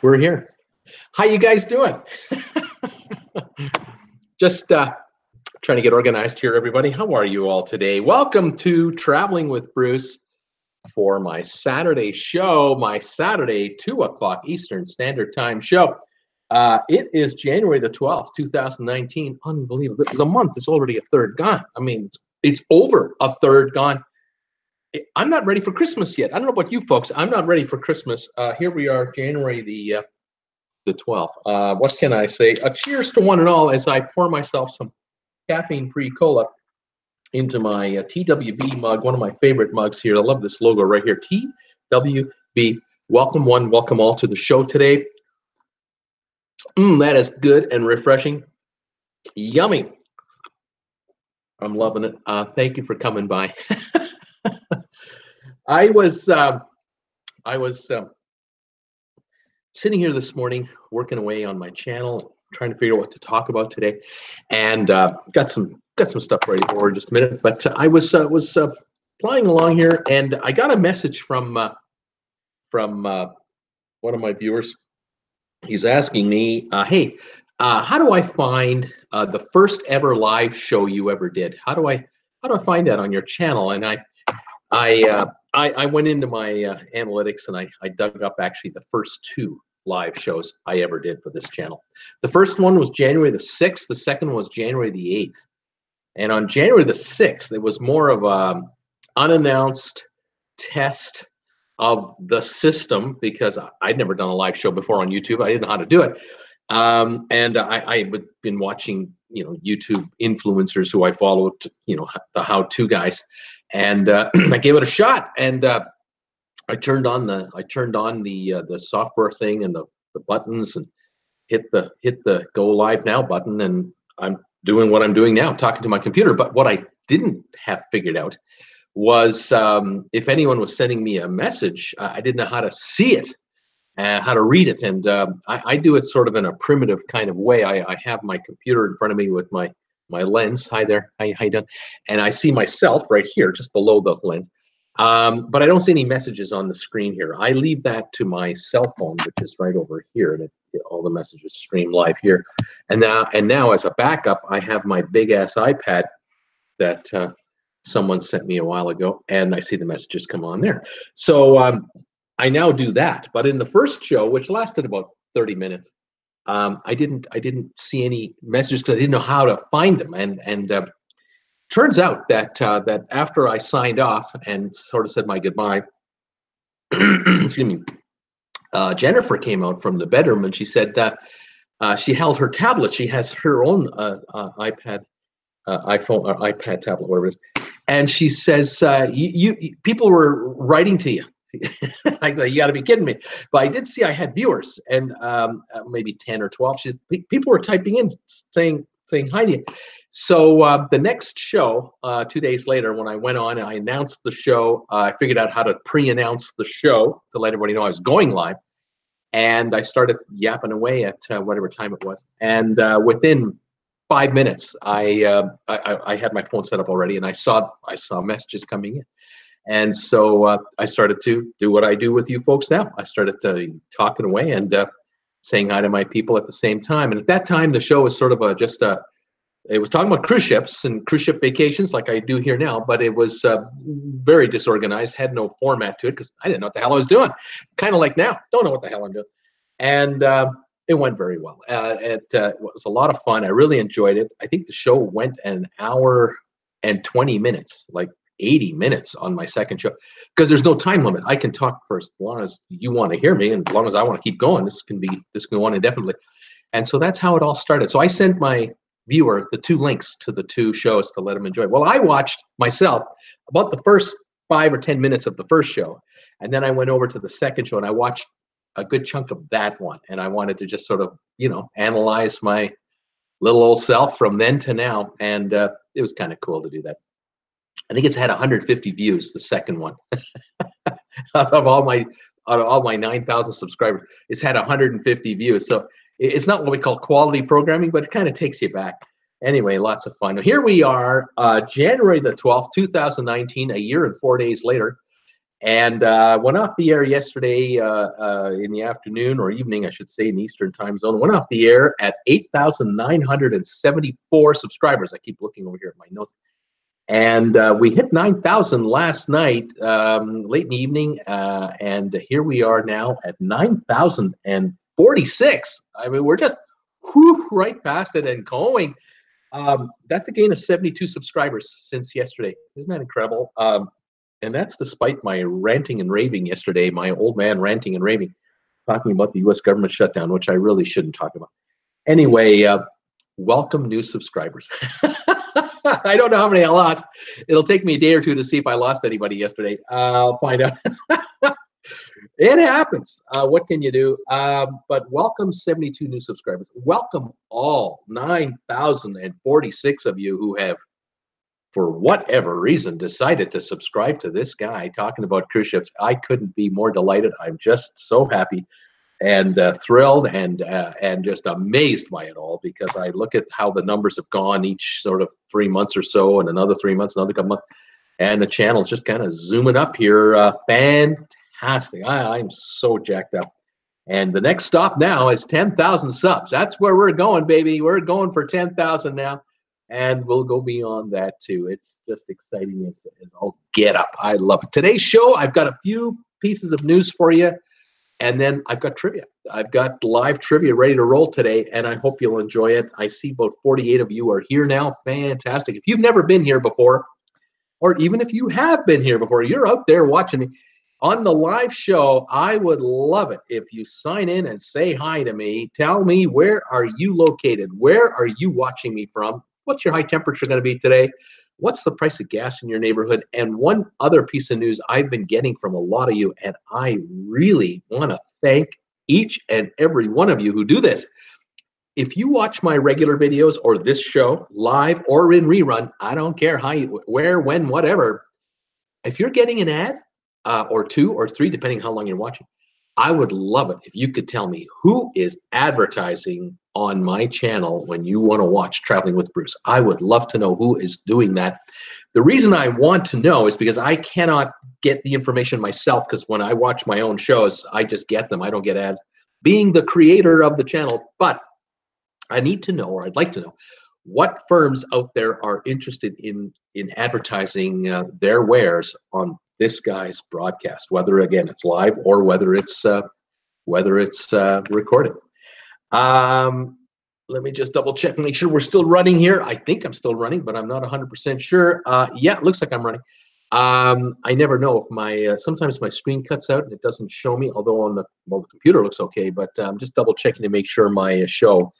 We're here. How you guys doing? Just trying to get organized here, everybody. How are you all today? Welcome to Traveling with Bruce for my Saturday show, my Saturday 2 o'clock Eastern Standard Time show. It is January the 12th, 2019. Unbelievable. The month is already a third gone. I mean, it's over a third gone. I'm not ready for Christmas yet. I don't know about you folks. I'm not ready for Christmas. Here we are, January the 12th. What can I say? Cheers to one and all as I pour myself some caffeine-free cola into my TWB mug, one of my favorite mugs here. I love this logo right here, TWB. Welcome one, welcome all to the show today. That is good and refreshing. Yummy. I'm loving it. Thank you for coming by. I was sitting here this morning, working away on my channel, trying to figure out what to talk about today, and got some stuff ready for in just a minute. But I was flying along here, and I got a message from one of my viewers. He's asking me, "Hey, how do I find the first ever live show you ever did? How do I find that on your channel?" And I went into my analytics, and I dug up actually the first 2 live shows I ever did for this channel. The first one was January the 6th. The second was January the 8th. And on January the 6th, it was more of a unannounced test of the system because I'd never done a live show before on YouTube. I didn't know how to do it. And I had been watching, YouTube influencers who I followed, the how-to guys. And I gave it a shot, and I turned on the software thing and the buttons, and hit the go live now button, and I'm doing what I'm doing now, talking to my computer. But what I didn't have figured out was if anyone was sending me a message, I didn't know how to see it and how to read it. And I do it sort of in a primitive kind of way. I have my computer in front of me with my lens. Hi there. How you doing? And I see myself right here, just below the lens. But I don't see any messages on the screen here. I leave that to my cell phone, which is right over here, and all the messages stream live here. And now, as a backup, I have my big ass iPad that someone sent me a while ago, and I see the messages come on there. So I now do that. But in the first show, which lasted about 30 minutes. I didn't see any messages because I didn't know how to find them, and turns out that that after I signed off and sort of said my goodbye, excuse me, Jennifer came out from the bedroom, and she said that she held her tablet. She has her own iPad, iPhone or iPad tablet, whatever it is, and she says people were writing to you. I thought, you got to be kidding me. But I did see I had viewers, and maybe 10 or 12. People were typing in saying hi to you. So the next show, 2 days later, when I went on and I announced the show, I figured out how to pre-announce the show to let everybody know I was going live. And I started yapping away at whatever time it was. And within 5 minutes, I had my phone set up already, and I saw messages coming in. And so I started to do what I do with you folks now. I started talking away and saying hi to my people at the same time. And at that time, the show was sort of it was talking about cruise ships and cruise ship vacations like I do here now, but it was very disorganized, had no format to it because I didn't know what the hell I was doing. Kind of like now, don't know what the hell I'm doing. And it went very well. It was a lot of fun. I really enjoyed it. I think the show went an hour and 20 minutes, like 80 minutes on my second show, because there's no time limit. I can talk for as long as you want to hear me, and as long as I want to keep going. This can go on indefinitely. And so that's how it all started. So I sent my viewer the 2 links to the 2 shows to let them enjoy. Well, I watched myself about the first 5 or 10 minutes of the first show, and then I went over to the second show and I watched a good chunk of that one, and I wanted to just sort of analyze my little old self from then to now, and it was kind of cool to do that. I think it's had 150 views, the second one. out of all my 9,000 subscribers, it's had 150 views. So it's not what we call quality programming, but it kind of takes you back. Anyway, lots of fun. Here we are, January the 12th, 2019, a year and 4 days later. And went off the air yesterday in the afternoon or evening, I should say, in Eastern time zone. Went off the air at 8,974 subscribers. I keep looking over here at my notes. And we hit 9,000 last night, late in the evening, and here we are now at 9,046. I mean, we're just right past it and going. That's a gain of 72 subscribers since yesterday. Isn't that incredible? And that's despite my ranting and raving yesterday, my old man ranting and raving, talking about the U.S. government shutdown, which I really shouldn't talk about. Anyway, welcome new subscribers. I don't know how many I lost. It'll take me a day or two to see if I lost anybody yesterday. I'll find out. It happens. What can you do? But welcome 72 new subscribers. Welcome all 9,046 of you who have, for whatever reason, decided to subscribe to this guy talking about cruise ships. I couldn't be more delighted. I'm just so happy and thrilled and just amazed by it all, because I look at how the numbers have gone each sort of 3 months or so, and another 3 months, another couple months, and the channel's just kind of zooming up here. Fantastic. I'm so jacked up. And the next stop now is 10,000 subs. That's where we're going, baby. We're going for 10,000 now, and we'll go beyond that too. It's just exciting as all get up. I love it. Today's show, I've got a few pieces of news for you. And then I've got trivia. I've got live trivia ready to roll today, and I hope you'll enjoy it. I see about 48 of you are here now. Fantastic. If you've never been here before, or even if you have been here before, you're out there watching me on the live show, I would love it if you sign in and say hi to me. Tell me, where are you located? Where are you watching me from? What's your high temperature going to be today? What's the price of gas in your neighborhood? And one other piece of news I've been getting from a lot of you, and I really want to thank each and every one of you who do this. If you watch my regular videos or this show live or in rerun, I don't care how you, where, when, whatever. If you're getting an ad or two or three, depending how long you're watching, I would love it if you could tell me who is advertising on my channel when you want to watch Traveling with Bruce. I would love to know who is doing that. The reason I want to know is because I cannot get the information myself, because when I watch my own shows, I just get them. I don't get ads, being the creator of the channel. But I need to know, or I'd like to know, what firms out there are interested in advertising their wares on this guy's broadcast, whether, again, it's live or whether it's recorded. Let me just double check and make sure we're still running here. I think I'm still running, but I'm not 100% sure. Yeah, it looks like I'm running. I never know if my sometimes my screen cuts out and it doesn't show me, although on the computer looks okay, but I'm just double checking to make sure my show,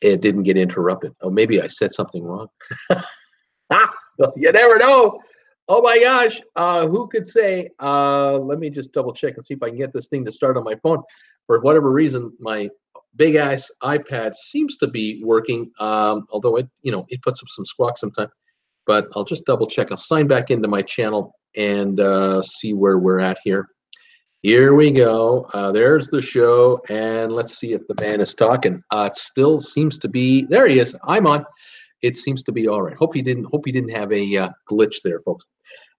it didn't get interrupted. Oh, maybe I said something wrong. You never know. Oh my gosh, who could say? Let me just double check and see if I can get this thing to start on my phone. For whatever reason, my big ass iPad seems to be working, although it puts up some squawk sometimes. But I'll just double check. I'll sign back into my channel and see where we're at here. Here we go. There's the show, and let's see if the man is talking. It still seems to be. There he is. I'm on. It seems to be all right. Hope you didn't have a glitch there, folks.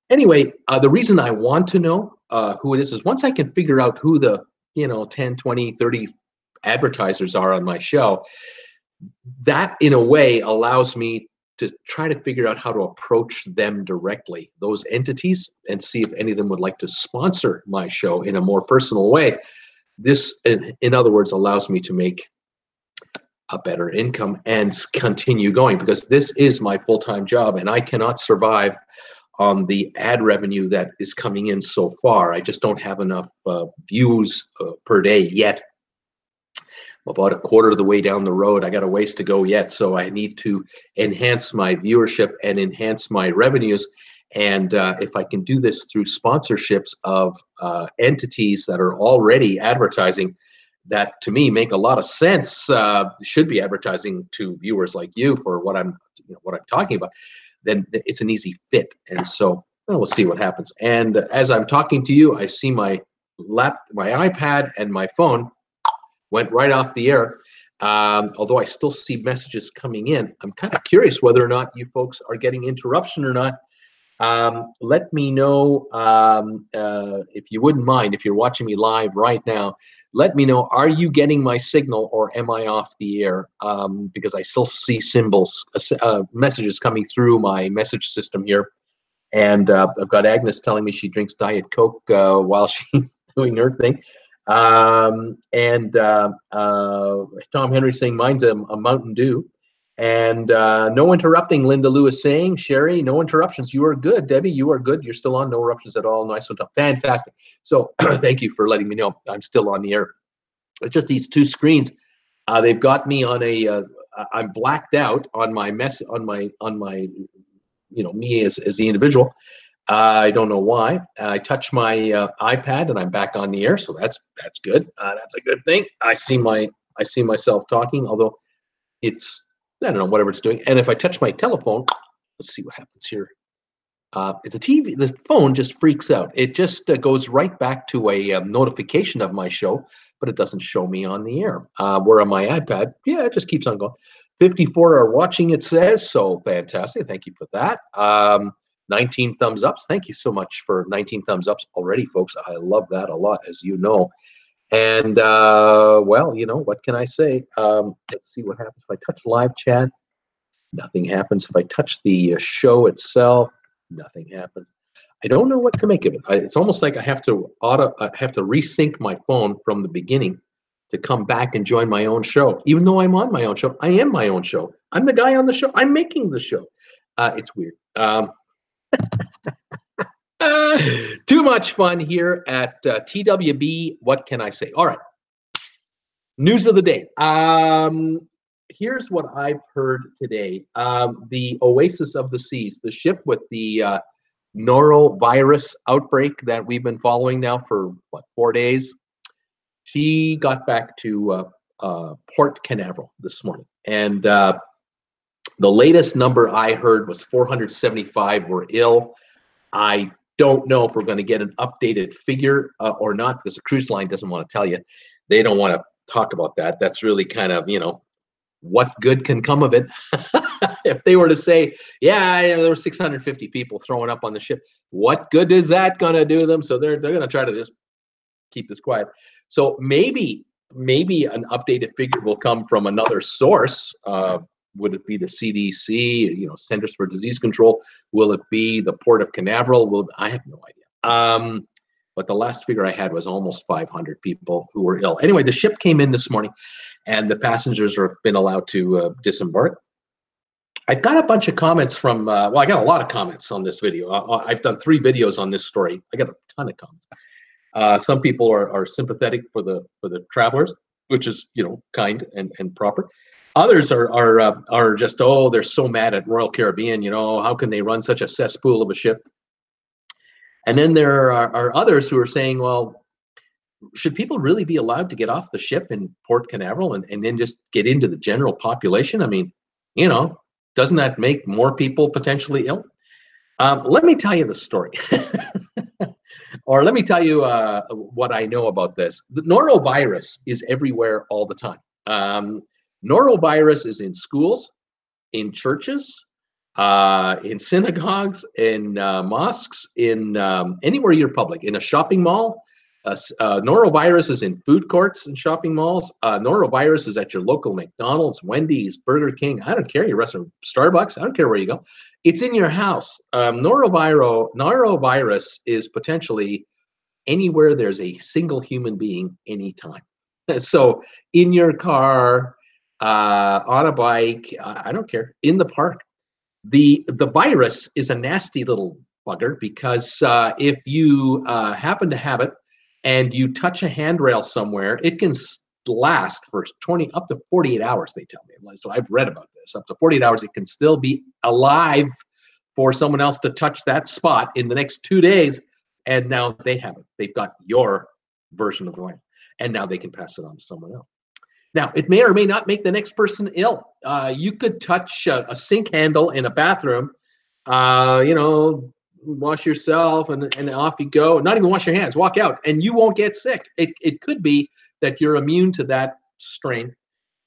Anyway, the reason I want to know who it is once I can figure out who the 10, 20, 30 advertisers are on my show, that in a way allows me to try to figure out how to approach them directly, those entities, and see if any of them would like to sponsor my show in a more personal way. This, in other words, allows me to make a better income and continue going, because this is my full-time job and I cannot survive on the ad revenue that is coming in so far. I just don't have enough views per day yet. I'm about a quarter of the way down the road. I got a ways to go yet, so I need to enhance my viewership and enhance my revenues. And if I can do this through sponsorships of entities that are already advertising, that to me make a lot of sense, should be advertising to viewers like you for what I'm talking about, then it's an easy fit. And so we'll see what happens. And as I'm talking to you, I see my iPad and my phone went right off the air. Although I still see messages coming in. I'm kind of curious whether or not you folks are getting interruption or not. Let me know if you wouldn't mind, if you're watching me live right now, let me know, are you getting my signal or am I off the air? Because I still see symbols, messages coming through my message system here. And I've got Agnes telling me she drinks Diet Coke while she's doing her thing. Tom Henry saying mine's a Mountain Dew. And no interrupting, Linda Lewis saying, Sherry, no interruptions. You are good. Debbie, you are good. You're still on. No interruptions at all. Nice one. Fantastic. So thank you for letting me know I'm still on the air. It's just these two screens. They've got me on a, I'm blacked out on my me as the individual. I don't know why. I touch my iPad and I'm back on the air, so that's good. That's a good thing. I see myself talking, although it's, I don't know, whatever it's doing. And if I touch my telephone, let's see what happens here. It's a TV. The phone just freaks out. It just goes right back to a notification of my show, but it doesn't show me on the air. Where on my iPad, yeah, it just keeps on going. 54 are watching, it says, so fantastic. Thank you for that. 19 thumbs ups. Thank you so much for 19 thumbs ups already, folks. I love that a lot, as you know. And, well, you know, what can I say? Let's see what happens if I touch live chat. Nothing happens. If I touch the show itself, nothing happens. I don't know what to make of it. It's almost like I have to resync my phone from the beginning to come back and join my own show. Even though I'm on my own show, I am my own show. I'm the guy on the show. I'm making the show. It's weird. Too much fun here at TWB. What can I say? All right. News of the day. Here's what I've heard today. The Oasis of the Seas, the ship with the Norovirus outbreak that we've been following now for, what, 4 days? She got back to Port Canaveral this morning. And the latest number I heard was 475 were ill. I don't know if we're going to get an updated figure or not, because the cruise line doesn't want to tell you. They don't want to talk about that. That's really kind of, you know, what good can come of it? If they were to say, yeah, there were 650 people throwing up on the ship, what good is that going to do them? So they're going to try to just keep this quiet. So maybe an updated figure will come from another source. Would it be the CDC, you know, Centers for Disease Control? Will it be the Port of Canaveral? I have no idea. But the last figure I had was almost 500 people who were ill. Anyway, the ship came in this morning, and the passengers have been allowed to disembark. I've got a bunch of comments from, well, I got a lot of comments on this video. I've done 3 videos on this story. I got a ton of comments. Some people are sympathetic for the travelers, which is, you know, kind and proper. Others are just, oh, they're so mad at Royal Caribbean, you know, how can they run such a cesspool of a ship? And then there are others who are saying, well, should people really be allowed to get off the ship in Port Canaveral and then just get into the general population? I mean, you know, doesn't that make more people potentially ill? Let me tell you the story. Or let me tell you what I know about this. The norovirus is everywhere all the time. Norovirus is in schools, in churches, in synagogues, in mosques, in anywhere you're public, in a shopping mall. Norovirus is in food courts and shopping malls. Norovirus is at your local McDonald's, Wendy's, Burger King. I don't care, your restaurant, Starbucks. I don't care where you go. It's in your house. Norovirus is potentially anywhere there's a single human being anytime. So in your car, on a bike, I don't care, in the park. The virus is a nasty little bugger because if you happen to have it and you touch a handrail somewhere, it can last for 20 up to 48 hours, they tell me. So I've read about this. Up to 48 hours, it can still be alive for someone else to touch that spot in the next 2 days. And now they have it. They've got your version of the virus. And now they can pass it on to someone else. Now, it may or may not make the next person ill. You could touch a sink handle in a bathroom, you know, wash yourself and off you go. Not even wash your hands, walk out, and you won't get sick. It could be that you're immune to that strain,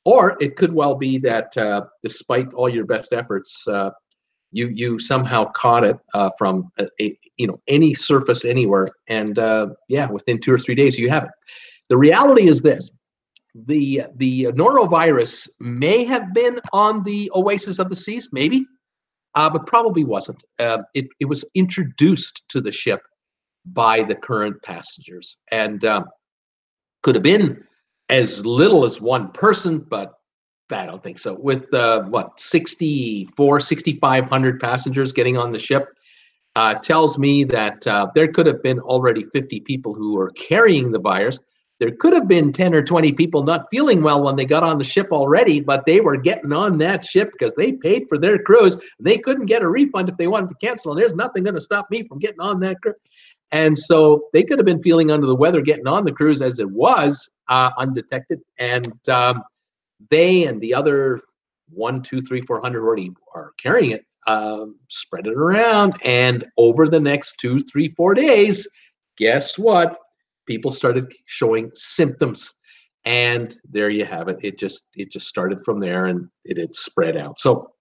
or it could well be that despite all your best efforts, you somehow caught it from any surface anywhere, and yeah, within 2 or 3 days you have it. The reality is this: the norovirus may have been on the Oasis of the Seas, maybe, but probably wasn't. It was introduced to the ship by the current passengers, and could have been as little as one person, but I don't think so. With 6,500 passengers getting on the ship, tells me that there could have been already 50 people who were carrying the virus. There could have been 10 or 20 people not feeling well when they got on the ship already, but they were getting on that ship because they paid for their cruise. They couldn't get a refund if they wanted to cancel, and there's nothing going to stop me from getting on that cruise. And so they could have been feeling under the weather getting on the cruise as it was, undetected. And they and the other 1, 2, 3, 400 who already are carrying it spread it around. And over the next 2, 3, 4 days, guess what? People started showing symptoms, and there you have it. It just started from there, and it had spread out. So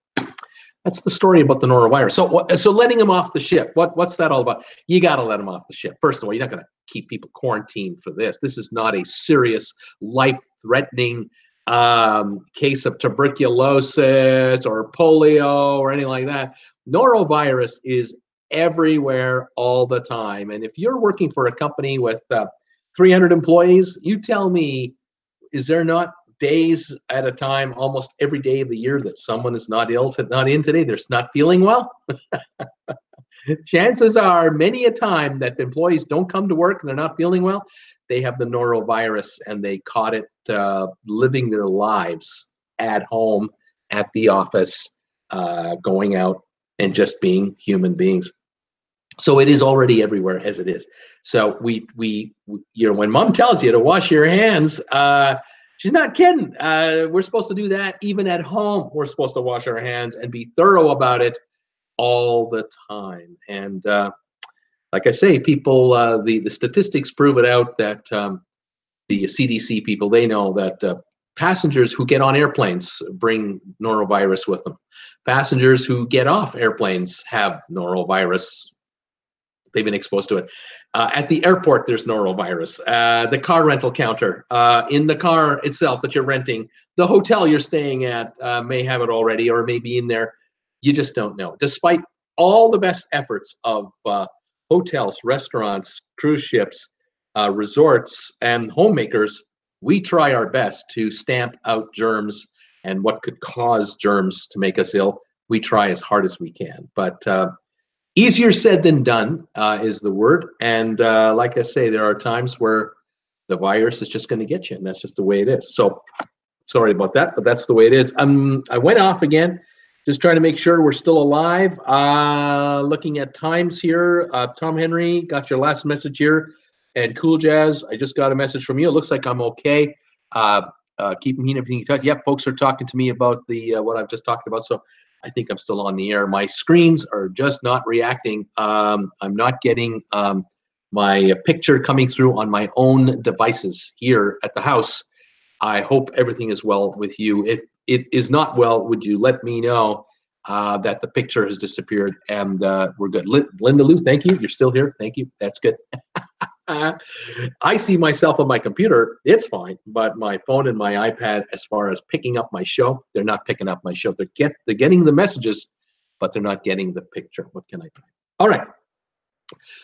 that's the story about the norovirus. So letting them off the ship, what's that all about? You got to let them off the ship. First of all, you're not going to keep people quarantined for this. This is not a serious, life-threatening case of tuberculosis or polio or anything like that. Norovirus is everywhere all the time. And if you're working for a company with 300 employees, you tell me, is there not days at a time, almost every day of the year, that someone is not ill, not in today, they're not feeling well? Chances are many a time that employees don't come to work and they're not feeling well, they have the norovirus, and they caught it living their lives at home, at the office, going out, and just being human beings. So it is already everywhere as it is. So we when mom tells you to wash your hands, she's not kidding. We're supposed to do that even at home. We're supposed to wash our hands and be thorough about it all the time. And like I say, people, the statistics prove it out that the CDC people, they know that passengers who get on airplanes bring norovirus with them. Passengers who get off airplanes have norovirus. They've been exposed to it. At the airport, there's norovirus. The car rental counter, in the car itself that you're renting, the hotel you're staying at may have it already, or may be in there. You just don't know. Despite all the best efforts of hotels, restaurants, cruise ships, resorts, and homemakers, we try our best to stamp out germs and what could cause germs to make us ill. We try as hard as we can. But easier said than done is the word. And like I say, there are times where the virus is just going to get you, and that's just the way it is. So sorry about that, but that's the way it is. I went off again, just trying to make sure we're still alive. Looking at times here. Tom Henry, got your last message here. And Cool Jazz, I just got a message from you. It looks like I'm okay. Keep me in everything you touch. Yep, folks are talking to me about the what I've just talked about. So I think I'm still on the air. My screens are just not reacting. I'm not getting my picture coming through on my own devices here at the house. I hope everything is well with you. If it is not well, would you let me know that the picture has disappeared, and we're good. Linda Lou, thank you. You're still here. Thank you. That's good. I see myself on my computer, it's fine, but my phone and my iPad, as far as picking up my show, they're not picking up my show. They're getting the messages, but they're not getting the picture. What can I do? All right.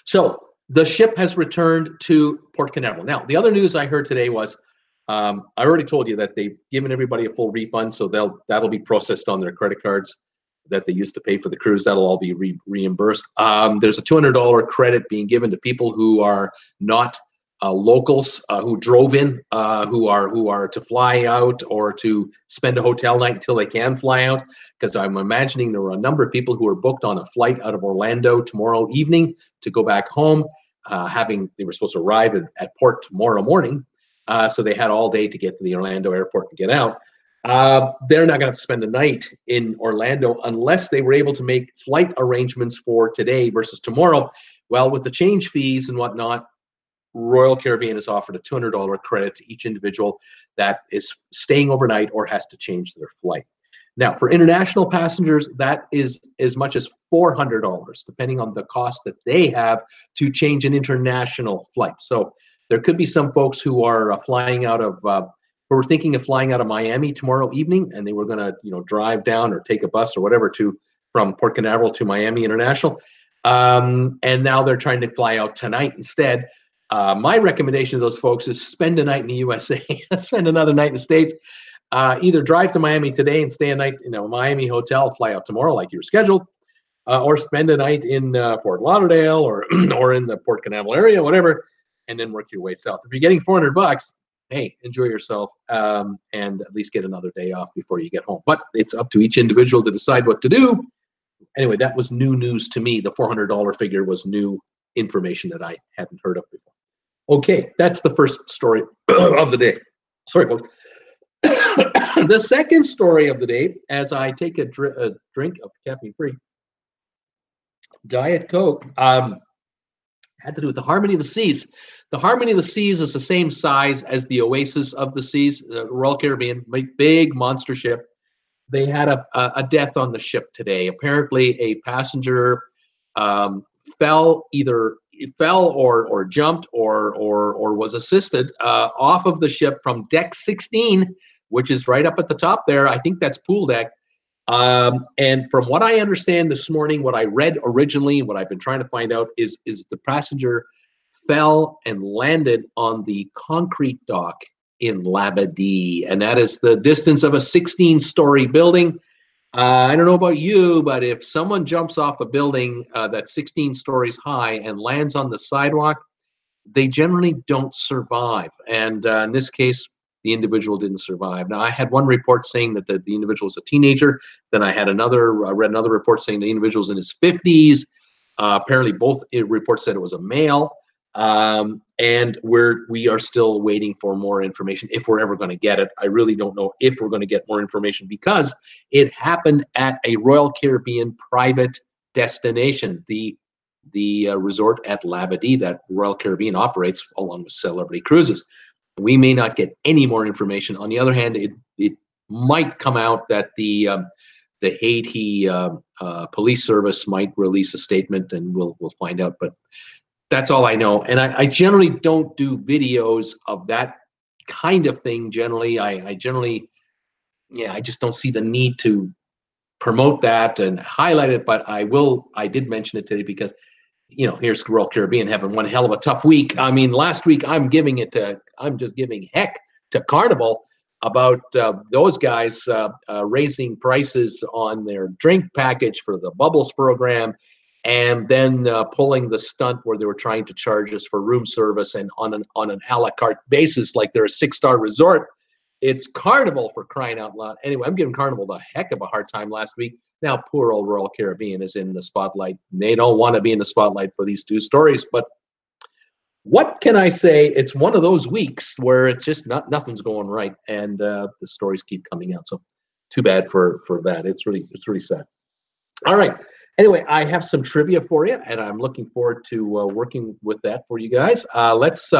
So the ship has returned to Port Canaveral. Now, the other news I heard today was, I already told you that they've given everybody a full refund, so that'll be processed on their credit cards that they used to pay for the cruise. That'll all be reimbursed. There's a $200 credit being given to people who are not locals, who drove in, who are to fly out or to spend a hotel night until they can fly out. Because I'm imagining there were a number of people who were booked on a flight out of Orlando tomorrow evening to go back home, they were supposed to arrive at port tomorrow morning. So they had all day to get to the Orlando airport and get out. They're not going to have to spend the night in Orlando unless they were able to make flight arrangements for today versus tomorrow. Well, with the change fees and whatnot, Royal Caribbean has offered a $200 credit to each individual that is staying overnight or has to change their flight. Now, for international passengers, that is as much as $400, depending on the cost that they have to change an international flight. So there could be some folks who are flying out of, who are thinking of flying out of Miami tomorrow evening, and they were going to, drive down or take a bus or whatever from Port Canaveral to Miami International, and now they're trying to fly out tonight instead. My recommendation to those folks is spend a night in the USA, spend another night in the States. Either drive to Miami today and stay a night in a Miami hotel, fly out tomorrow like you're scheduled, or spend a night in Fort Lauderdale or or in the Port Canaveral area, whatever, and then work your way south. If you're getting $400, hey, enjoy yourself, and at least get another day off before you get home. But it's up to each individual to decide what to do. Anyway, that was new news to me. The $400 figure was new information that I hadn't heard of before. Okay, that's the first story of the day. Sorry, folks. The second story of the day, as I take a drink of caffeine-free Diet Coke, had to do with the Harmony of the Seas. The Harmony of the Seas is the same size as the Oasis of the Seas, the Royal Caribbean, big monster ship. They had a death on the ship today. Apparently, a passenger fell or jumped or was assisted off of the ship from deck 16, which is right up at the top there. I think that's pool deck. And from what I understand this morning, what I read originally, what I've been trying to find out is the passenger fell and landed on the concrete dock in Labadee, and that is the distance of a 16-story building. I don't know about you, but if someone jumps off a building that's 16 stories high and lands on the sidewalk, they generally don't survive. And in this case, the individual didn't survive. Now, I had one report saying that the individual was a teenager. Then I had read another report saying the individual's in his 50s. Apparently, both reports said it was a male. And we are still waiting for more information, if we're ever going to get it. I really don't know if we're going to get more information, because it happened at a Royal Caribbean private destination, the resort at Labadee that Royal Caribbean operates along with Celebrity Cruises. We may not get any more information. On the other hand, it might come out that the Haiti police service might release a statement, and we'll find out. But that's all I know. And I generally don't do videos of that kind of thing. Generally, I just don't see the need to promote that and highlight it. But I did mention it today because, here's Royal Caribbean having one hell of a tough week. I mean, last week I'm just giving heck to Carnival about those guys raising prices on their drink package for the Bubbles program, and then pulling the stunt where they were trying to charge us for room service and on an a la carte basis, like they're a 6-star resort. It's Carnival, for crying out loud. Anyway, I'm giving Carnival the heck of a hard time last week. Now, poor old Royal Caribbean is in the spotlight. They don't want to be in the spotlight for these two stories, but what can I say? It's one of those weeks where it's just nothing's going right, and the stories keep coming out. So too bad for that. It's really sad. All right. Anyway, I have some trivia for you, and I'm looking forward to working with that for you guys. Let's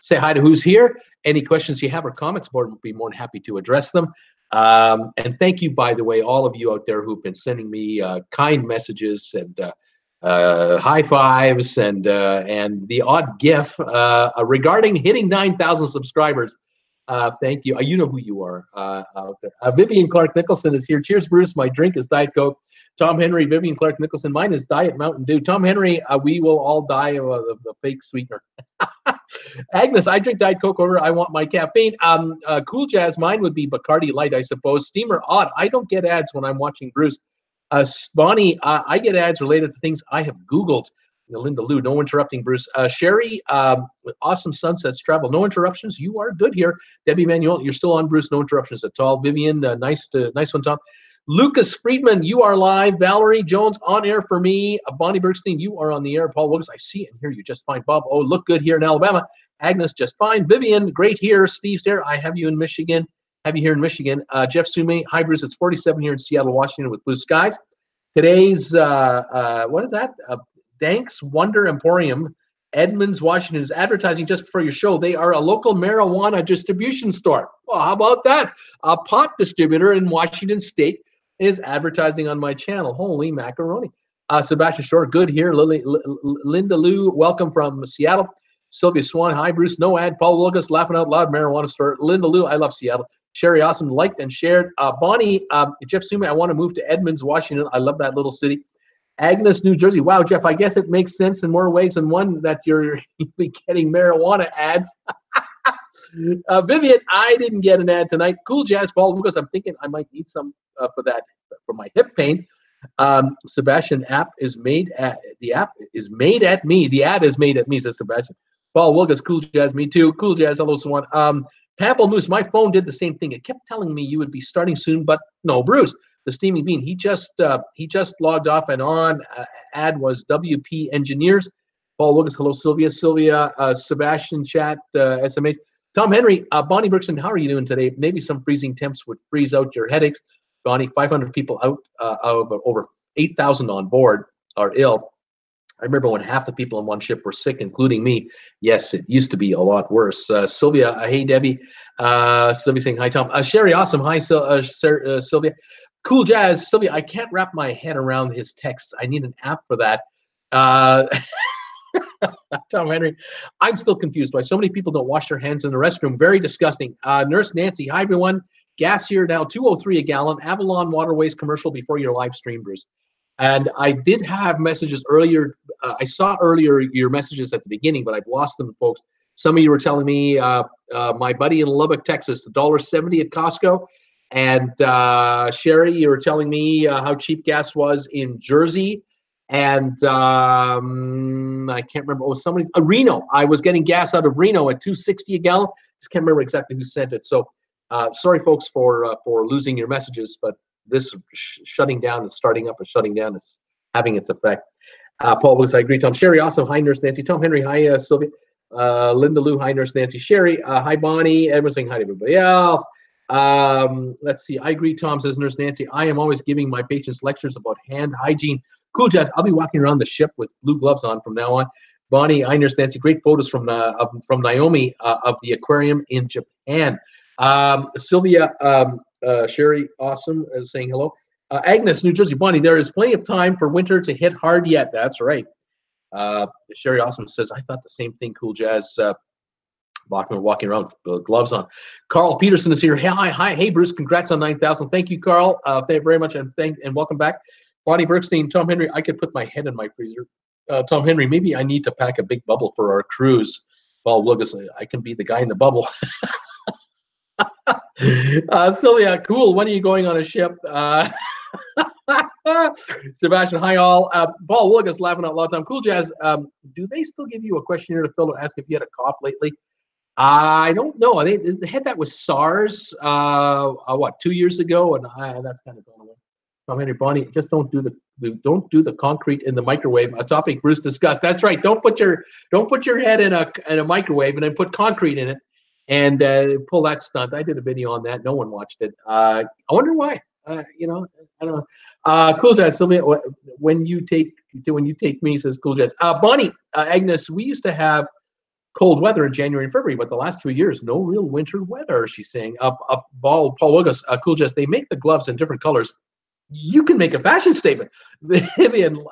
say hi to who's here. Any questions you have or comments, I'd be more than happy to address them. And thank you, by the way, all of you out there who've been sending me kind messages and high fives and the odd GIF regarding hitting 9,000 subscribers. Thank you. You know who you are out there. Vivian Clark Nicholson is here. Cheers, Bruce. My drink is Diet Coke. Tom Henry, Vivian Clark Nicholson. Mine is Diet Mountain Dew. Tom Henry, we will all die of the fake sweetener. Agnes, I drink Diet Coke over. I want my caffeine. Cool Jazz, mine would be Bacardi Light, I suppose. Steamer Odd, I don't get ads when I'm watching Bruce. Bonnie, I get ads related to things I have Googled. Linda Lou, no interrupting, Bruce. Sherry, Awesome Sunsets Travel, no interruptions. You are good here. Debbie Manuel, you're still on, Bruce. No interruptions at all. Vivian, nice one, Tom. Lucas Friedman, you are live. Valerie Jones, on air for me. Bonnie Bergstein, you are on the air. Paul Wilkes, I see and hear you just fine. Bob, oh, look good here in Alabama. Agnes, just fine. Vivian, great here. Steve Stair, I have you in Michigan. Have you here in Michigan. Jeff Sume, hi, Bruce. It's 47 here in Seattle, Washington with blue skies. Today's, what is that? Danks Wonder Emporium, Edmonds, Washington, is advertising just before your show. They are a local marijuana distribution store. Well, how about that? A pot distributor in Washington State is advertising on my channel. Holy macaroni. Sebastian Shore, good here. Linda Lou, welcome from Seattle. Sylvia Swan, hi Bruce, no ad. Paul Wilgus, laughing out loud, marijuana store. Linda Lou, I love Seattle. Sherry Awesome, liked and shared. Bonnie, Jeff Sumi, I want to move to Edmonds, Washington. I love that little city. Agnes, New Jersey. Wow, Jeff, I guess it makes sense in more ways than one that you'll be getting marijuana ads. Vivian, I didn't get an ad tonight. Cool Jazz, Paul Lucas. I'm thinking I might need some for that, for my hip pain. Sebastian, the app is made at me. The ad is made at me, says Sebastian. Paul Wilgus, Cool Jazz, me too. Cool Jazz, hello, Swan. Pamplemousse, my phone did the same thing. It kept telling me you would be starting soon, but no, Bruce, the Steaming Bean, he just logged off and on. Ad was WP Engineers. Paul Wilgus, hello, Sylvia. Sebastian, chat, SMH. Tom Henry, Bonnie Brixton, how are you doing today? Maybe some freezing temps would freeze out your headaches. Bonnie, 500 people out of over 8,000 on board are ill. I remember when half the people on one ship were sick, including me. Yes, it used to be a lot worse. Sylvia, hey, Debbie. Sylvia saying, hi, Tom. Sherry, awesome. Hi, Sylvia. Cool Jazz. Sylvia, I can't wrap my head around his texts. I need an app for that. Tom Henry, I'm still confused why so many people don't wash their hands in the restroom. Very disgusting. Nurse Nancy, hi, everyone. Gas here now, $2.03 a gallon. Avalon Waterways commercial before your live stream, Bruce. And I did have messages earlier. I saw earlier your messages at the beginning, but I've lost them, folks. Some of you were telling me my buddy in Lubbock, Texas, $1.70 at Costco. And Sherry, you were telling me how cheap gas was in Jersey. And I can't remember. Oh, somebody's Reno. I was getting gas out of Reno at $2.60 a gallon. Just can't remember exactly who sent it. So sorry, folks, for losing your messages, but this shutting down and starting up and shutting down is having its effect. Paul Lewis, I agree. Tom Sherry, also hi, Nurse Nancy. Tom Henry, hi, Sylvia. Linda Lou, hi, Nurse Nancy. Sherry, hi, Bonnie. Everyone's saying hi to everybody else. Let's see. I agree, Tom, says Nurse Nancy. I am always giving my patients lectures about hand hygiene. Cool, Jazz. I'll be walking around the ship with blue gloves on from now on. Bonnie, hi, Nurse Nancy. Great photos from Naomi of the aquarium in Japan. Sylvia, Sherry, awesome, is saying hello. Agnes, New Jersey. Bonnie, there is plenty of time for winter to hit hard yet. That's right. Sherry Awesome says, I thought the same thing, Cool Jazz. Walking around with gloves on. Carl Peterson is here. Hi, hey, Bruce. Congrats on 9,000. Thank you, Carl. Thank you very much, and welcome back. Bonnie Bergstein, Tom Henry, I could put my head in my freezer. Tom Henry, maybe I need to pack a big bubble for our cruise. Paul Lucas, I can be the guy in the bubble. Sylvia, cool. When are you going on a ship? Sebastian, hi all. Paul Wilgus laughing out loud. Tom, Cool Jazz, do they still give you a questionnaire to fill to ask if you had a cough lately? I don't know. They had that with SARS, 2 years ago, and that's kind of gone away. Tom Henry, Bonnie, just don't do the concrete in the microwave. A topic Bruce discussed. That's right. Don't put your head in a microwave and then put concrete in it and pull that stunt. I did a video on that. No one watched it. I wonder why. I don't know. Cool Jazz, Sylvia, when you take me, says Cool Jazz. Bonnie, Agnes, we used to have cold weather in January and February, but the last 2 years, no real winter weather, she's saying. Paul Wilgus, Cool Jazz, they make the gloves in different colors. You can make a fashion statement. Vivian,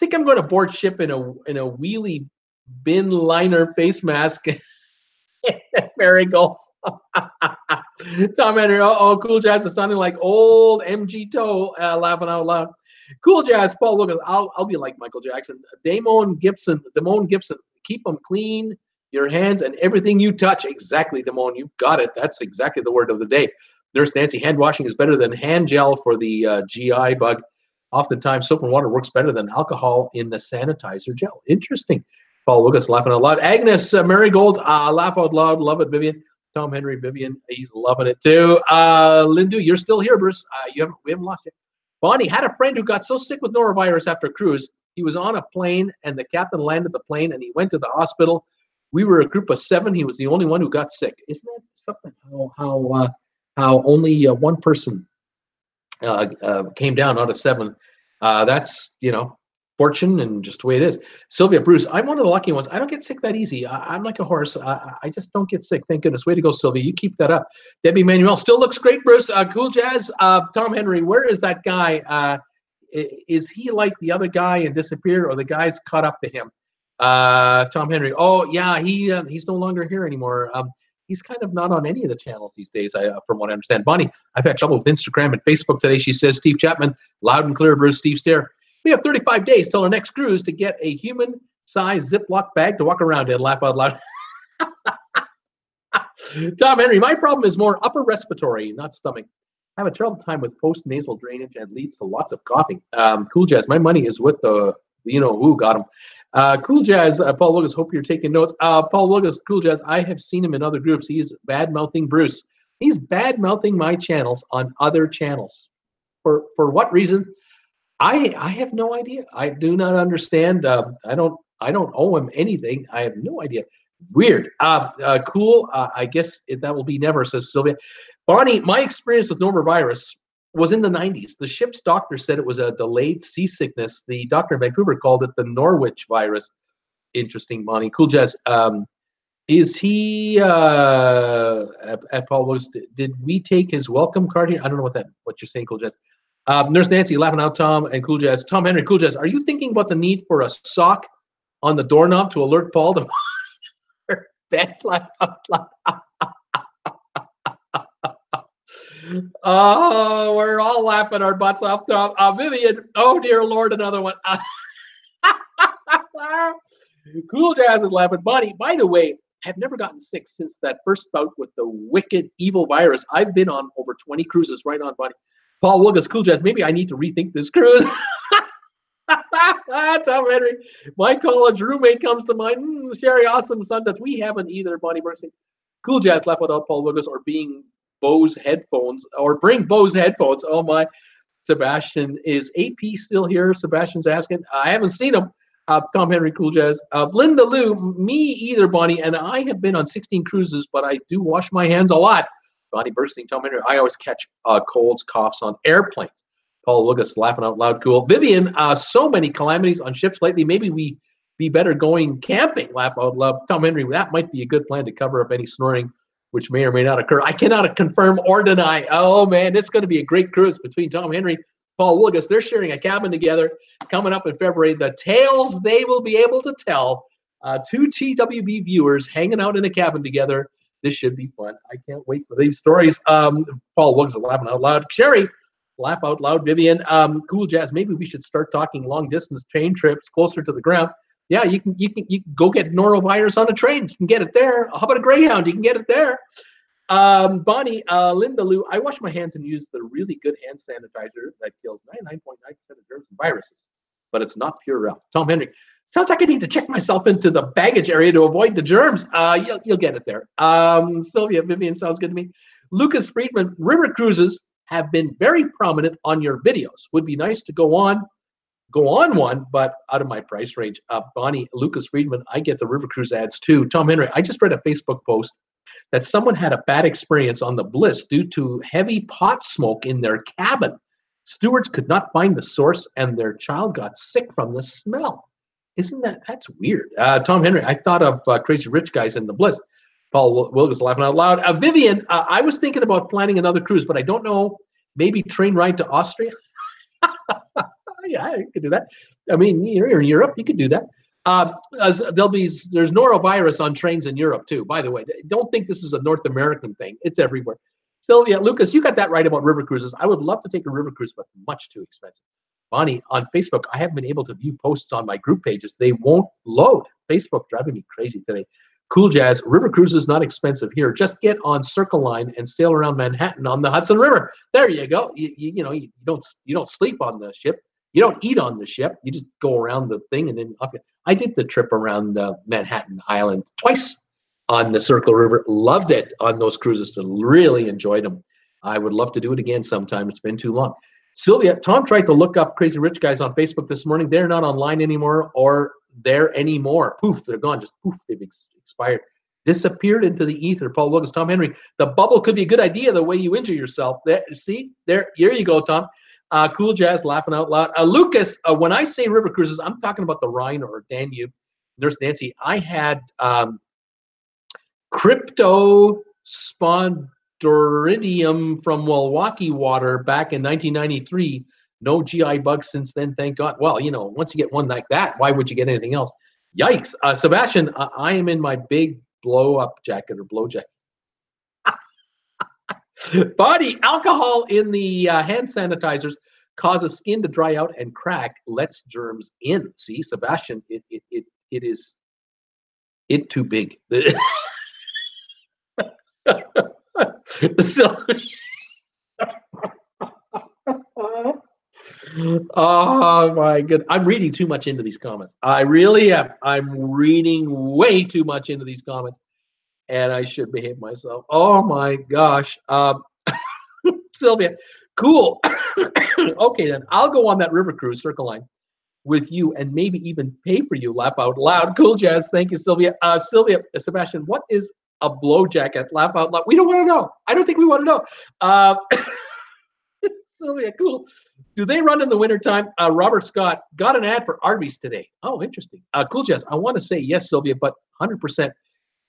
think I'm going to board ship in a wheelie bin liner face mask. Marigolds. Tom Henry, Cool Jazz is sounding like old MG Toe, laughing out loud. Cool Jazz, Paul, look, I'll be like Michael Jackson. Damone Gibson, keep them clean, your hands and everything you touch. Exactly, Damone, you've got it. That's exactly the word of the day. Nurse Nancy, hand washing is better than hand gel for the GI bug. Oftentimes, soap and water works better than alcohol in the sanitizer gel. Interesting. Paul Lucas laughing out loud. Agnes Marigold, laugh out loud. Love it, Vivian. Tom Henry, Vivian, he's loving it too. Lindu, you're still here, Bruce. We haven't lost you. Bonnie had a friend who got so sick with norovirus after a cruise. He was on a plane, and the captain landed the plane, and he went to the hospital. We were a group of 7. He was the only one who got sick. Isn't that something? How only one person came down out of 7. That's, fortune and just the way it is. Sylvia, Bruce, I'm one of the lucky ones. I don't get sick that easy. I'm like a horse. I just don't get sick. Thank goodness. Way to go, Sylvia. You keep that up. Debbie Manuel still looks great, Bruce. Cool Jazz. Tom Henry, where is that guy? Is he like the other guy and disappeared, or the guy's caught up to him? Tom Henry. Oh, yeah, he's no longer here anymore. He's kind of not on any of the channels these days, from what I understand. Bonnie, I've had trouble with Instagram and Facebook today. She says, Steve Chapman, loud and clear, Bruce, Steve Stair. We have 35 days till our next cruise to get a human-sized Ziploc bag to walk around in. Laugh out loud. Tom Henry, my problem is more upper respiratory, not stomach. I have a trouble time with post-nasal drainage and leads to lots of coughing. Cool Jazz, my money is with the, you know who got him. Cool Jazz, Paul Lucas, hope you're taking notes. Paul Lucas, Cool Jazz, I have seen him in other groups. He's bad-mouthing Bruce. He's bad-mouthing my channels on other channels. For what reason? I have no idea. I do not understand. I don't owe him anything. I have no idea. Weird. Cool. I guess that will be never, says Sylvia. Bonnie, my experience with Norovirus was in the 90s. The ship's doctor said it was a delayed seasickness. The doctor in Vancouver called it the Norwich virus. Interesting, Bonnie. Cool Jazz. Is he at Paul Lewis? Did we take his welcome card here? I don't know what you're saying, Cool Jazz. Nurse Nancy, laughing out, Tom and Cool Jazz. Tom Henry, Cool Jazz. Are you thinking about the need for a sock on the doorknob to alert Paul to bed? Oh, we're all laughing our butts off, Tom. Vivian, oh dear Lord, another one. Cool Jazz is laughing. Bonnie, by the way, I've never gotten sick since that first bout with the wicked evil virus. I've been on over 20 cruises, right on, Bonnie. Paul Lucas, Cool Jazz, maybe I need to rethink this cruise. Tom Henry, my college roommate comes to mind. Sherry, awesome sunsets. We haven't either, Bonnie Bursting. Cool Jazz, left without Paul Lucas, or being Bose headphones, or bring Bose headphones. Oh my. Sebastian, is AP still here? Sebastian's asking. I haven't seen him. Tom Henry, Cool Jazz. Linda Lou, me either, Bonnie, and I have been on 16 cruises, but I do wash my hands a lot. Bonnie Bursting, Tom Henry, I always catch colds, coughs on airplanes. Paul Lucas, laughing out loud, cool. Vivian, so many calamities on ships lately. Maybe we be better going camping, laugh out loud. Tom Henry, that might be a good plan to cover up any snoring, which may or may not occur. I cannot confirm or deny. Oh, man, this is going to be a great cruise between Tom Henry, Paul Lucas. They're sharing a cabin together coming up in February. The tales they will be able to tell. Two TWB viewers hanging out in a cabin together. This should be fun. I can't wait for these stories. Paul Lucas laughing out loud. Sherry, laugh out loud. Vivian, Cool Jazz, maybe we should start talking long-distance train trips closer to the ground. Yeah, you can go get Norovirus on a train. You can get it there. How about a Greyhound? You can get it there. Bonnie, Linda Lou, I wash my hands and use the really good hand sanitizer that kills 99.9% of germs and viruses, but it's not Purell. Tom Henry, sounds like I need to check myself into the baggage area to avoid the germs. You'll get it there. Sylvia, Vivian, sounds good to me. Lucas Friedman, river cruises have been very prominent on your videos. Would be nice to go on one, but out of my price range. Bonnie, Lucas Friedman, I get the river cruise ads too. Tom Henry, I just read a Facebook post that someone had a bad experience on the Bliss due to heavy pot smoke in their cabin. Stewards could not find the source and their child got sick from the smell. That's weird. Tom Henry, I thought of Crazy Rich Guys in the Bliss. Paul Wilkes laughing out loud. Vivian, I was thinking about planning another cruise, but I don't know, maybe train ride to Austria? Yeah, you could do that. I mean, you're in Europe, you could do that. There's Norovirus on trains in Europe too, by the way. Don't think this is a North American thing. It's everywhere. Sylvia, Lucas, you got that right about river cruises. I would love to take a river cruise, but much too expensive. Bonnie, on Facebook, I haven't been able to view posts on my group pages. They won't load. Facebook driving me crazy today. Cool Jazz, river cruise is not expensive here. Just get on Circle Line and sail around Manhattan on the Hudson River. There you go. You don't sleep on the ship. You don't eat on the ship. You just go around the thing and then up. I did the trip around the Manhattan Island twice on the Circle River. Loved it on those cruises. Really enjoyed them. I would love to do it again sometime. It's been too long. Sylvia, Tom tried to look up Crazy Rich Guys on Facebook this morning. They're not online anymore or there anymore. Poof, they're gone. Just poof, they've expired. Disappeared into the ether. Paul Lucas, Tom Henry. The bubble could be a good idea the way you injure yourself. There, see? Here you go, Tom. Cool Jazz laughing out loud. Lucas, when I say river cruises, I'm talking about the Rhine or Danube. Nurse Nancy, I had Cryptosporidium from Milwaukee water back in 1993. No GI bugs since then, thank God. Well, you know, once you get one like that, why would you get anything else? Yikes. Sebastian, I am in my big blow-up jacket or blow jacket. Body alcohol in the hand sanitizers causes skin to dry out and crack, lets germs in. See, Sebastian, it is too big. So, oh my god, I'm reading too much into these comments. I really am. I'm reading way too much into these comments, and I should behave myself. Oh my gosh, Sylvia, cool. Okay, then I'll go on that river cruise Circle Line with you, and maybe even pay for you. Laugh out loud. Cool Jazz. Thank you, Sylvia. Sylvia, Sebastian, what is a blow jacket? Laugh out loud. We don't want to know. I don't think we want to know. Sylvia, cool. Do they run in the wintertime? Robert Scott got an ad for Arby's today. Oh, interesting. Cool Jazz. I want to say yes, Sylvia, but 100%.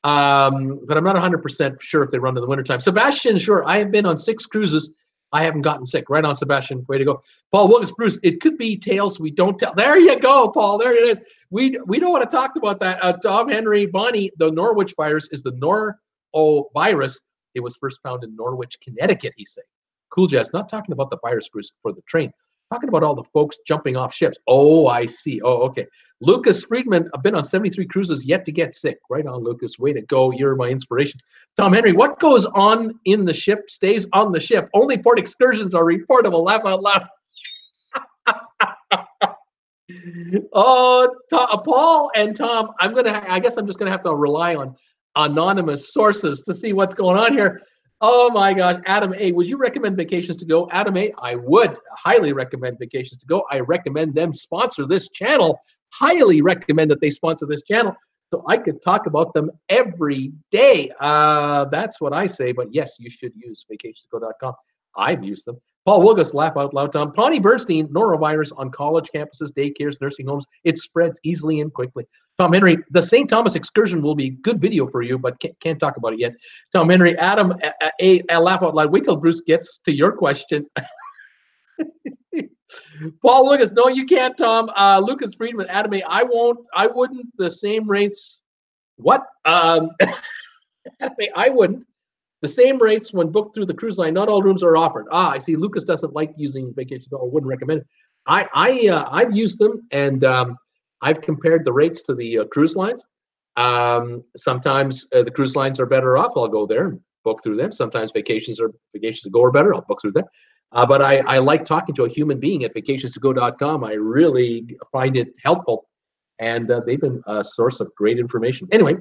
But I'm not 100% sure if they run in the wintertime. Sebastian, sure. I have been on 6 cruises. I haven't gotten sick. Right on, Sebastian. Way to go. Paul Wilkes, Bruce, it could be tales we don't tell. There you go, Paul. There it is. We don't want to talk about that. Tom Henry, Bonnie, the Norwich virus is the Norovirus. It was first found in Norwich, Connecticut, he said. Cool Jazz, not talking about the virus, Bruce, for the train. Talking about all the folks jumping off ships. Oh, I see. Oh, okay. Lucas Friedman, I've been on 73 cruises, yet to get sick. Right on, Lucas. Way to go. You're my inspiration. Tom Henry, what goes on in the ship stays on the ship. Only port excursions are reportable. Laugh out loud. Oh, Paul and Tom, I guess I'm just gonna have to rely on anonymous sources to see what's going on here. Oh my gosh, Adam A, would you recommend Vacations to Go? Adam A, I would highly recommend Vacations to Go. I recommend them sponsor this channel. Highly recommend that they sponsor this channel so I could talk about them every day. That's what I say, but yes, you should use vacationstogo.com. I've used them. Paul Wilgus, laugh out loud, Tom. Pawnee Bernstein, norovirus on college campuses, daycares, nursing homes. It spreads easily and quickly. Tom Henry, the St. Thomas excursion will be a good video for you, but can't talk about it yet. Tom Henry, Adam, laugh out loud. Wait till Bruce gets to your question. Paul Lucas, no, you can't, Tom. Lucas Friedman, Adam A, I wouldn't. The same rates. What? Adam A, I wouldn't. The same rates when booked through the cruise line. Not all rooms are offered. I see. Lucas doesn't like using Vacation or wouldn't recommend it. I've used them, and I've compared the rates to the cruise lines. Sometimes the cruise lines are better off. I'll go there and book through them. Sometimes Vacations to Go are better. I'll book through them. But I like talking to a human being at vacationstogo.com. I really find it helpful, and they've been a source of great information. Anyway,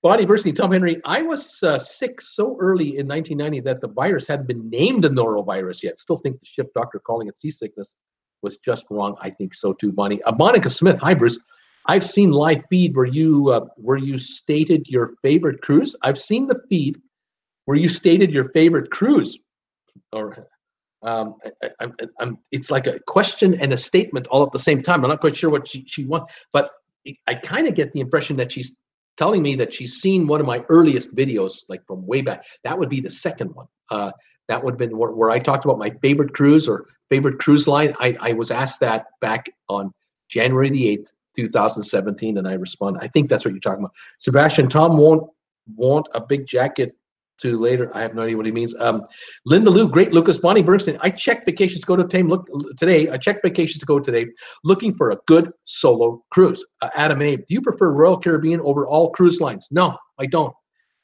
Bonnie Versity, Tom Henry, I was sick so early in 1990 that the virus hadn't been named a norovirus yet. Still think the ship doctor calling it seasickness was just wrong. I think so too, Bonnie. Monica Smith, hi Bruce. I've seen live feed where you stated your favorite cruise. I've seen the feed where you stated your favorite cruise, or it's like a question and a statement all at the same time. I'm not quite sure what she wants, but I kind of get the impression that she's telling me that she's seen one of my earliest videos, like from way back. That would be the second one. That would have been where I talked about my favorite cruise or favorite cruise line. I was asked that back on January the 8th, 2017, and I responded. I think that's what you're talking about. Sebastian, Tom won't want a big jacket to later. I have no idea what he means. Linda Lou, great. Lucas, Bonnie Bernstein. I checked Vacations to Go today. I checked Vacations to Go today, looking for a good solo cruise. Adam A, do you prefer Royal Caribbean over all cruise lines? No, I don't.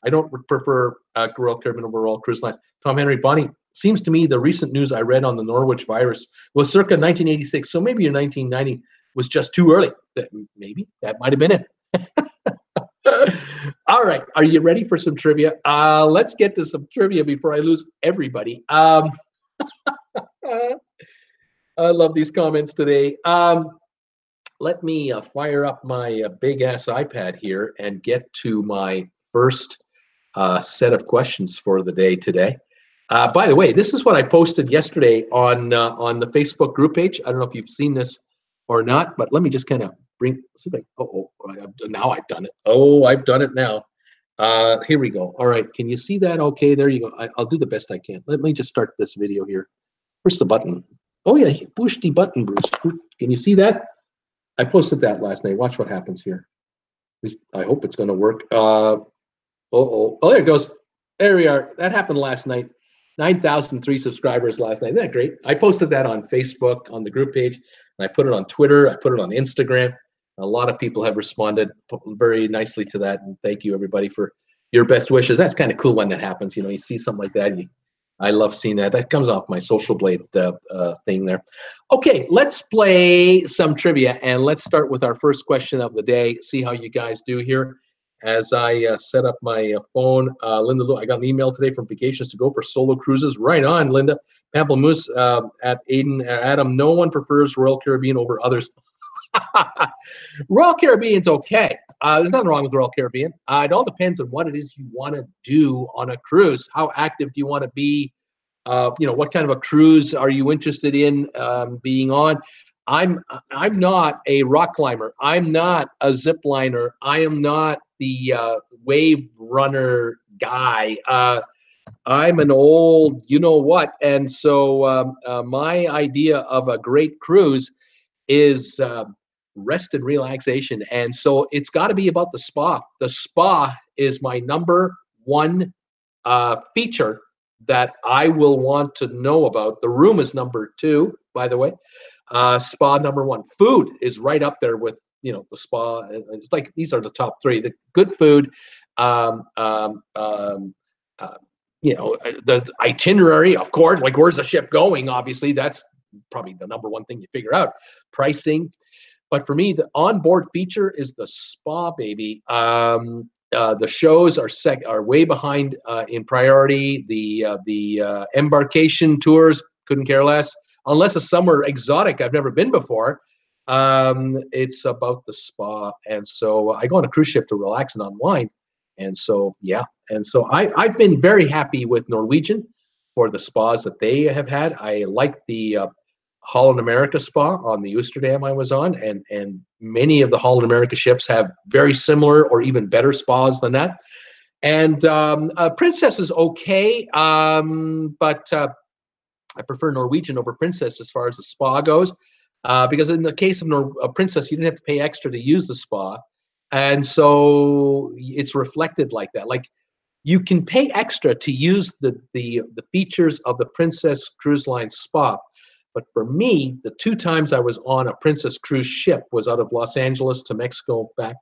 I don't prefer Royal Caribbean over all cruise lines. Tom Henry, Bonnie, seems to me the recent news I read on the Norwich virus was circa 1986. So maybe your 1990 was just too early. Maybe that might have been it. All right, are you ready for some trivia? Let's get to some trivia before I lose everybody. I love these comments today. Let me fire up my big ass iPad here and get to my first set of questions for the day today. By the way, this is what I posted yesterday on the Facebook group page. I don't know if you've seen this or not, but let me just kind of bring. See if I, now I've done it. Oh, I've done it now. Here we go. All right, can you see that? Okay, there you go. I'll do the best I can. Let me just start this video here. Where's the button? Oh yeah, push the button, Bruce. Can you see that? I posted that last night. Watch what happens here. At least I hope it's going to work. Oh, there it goes. There we are. That happened last night. 9,003 subscribers last night. Isn't that great? I posted that on Facebook, on the group page, and I put it on Twitter. I put it on Instagram. A lot of people have responded very nicely to that, and thank you, everybody, for your best wishes. That's kind of cool when that happens. You know, you see something like that. I love seeing that. That comes off my Social Blade thing there. Okay, let's play some trivia, and let's start with our first question of the day. See how you guys do here. As I set up my phone, Linda, I got an email today from Vacations to Go for solo cruises. Right on, Linda. Pamplemousse at Aiden, Adam. No one prefers Royal Caribbean over others. Royal Caribbean's okay. There's nothing wrong with Royal Caribbean. It all depends on what it is you want to do on a cruise. How active do you want to be? You know, what kind of a cruise are you interested in being on? I'm not a rock climber. I'm not a zip liner. I am not the wave runner guy. I'm an old, you know what, and so my idea of a great cruise is rest and relaxation, and so it's got to be about the spa. The spa is my number one feature that I will want to know about. The room is number two, by the way. Spa number one. Food is right up there with, you know, the spa. It's like these are the top three. The good food, you know, the itinerary, of course. Like, where's the ship going? Obviously, that's probably the number one thing you figure out. Pricing, but for me, the onboard feature is the spa, baby. The shows are way behind in priority. The embarkation tours, couldn't care less. Unless it's somewhere exotic I've never been before, it's about the spa. And so I go on a cruise ship to relax and unwind. And so, yeah. And so I've been very happy with Norwegian for the spas that they have had. I like the Holland America spa on the Oosterdam I was on. And many of the Holland America ships have very similar or even better spas than that. And Princess is okay, but I prefer Norwegian over Princess as far as the spa goes, because in the case of Princess, you didn't have to pay extra to use the spa, and so it's reflected like that. Like, you can pay extra to use the features of the Princess Cruise Line spa, but for me, the 2 times I was on a Princess cruise ship was out of Los Angeles to Mexico back,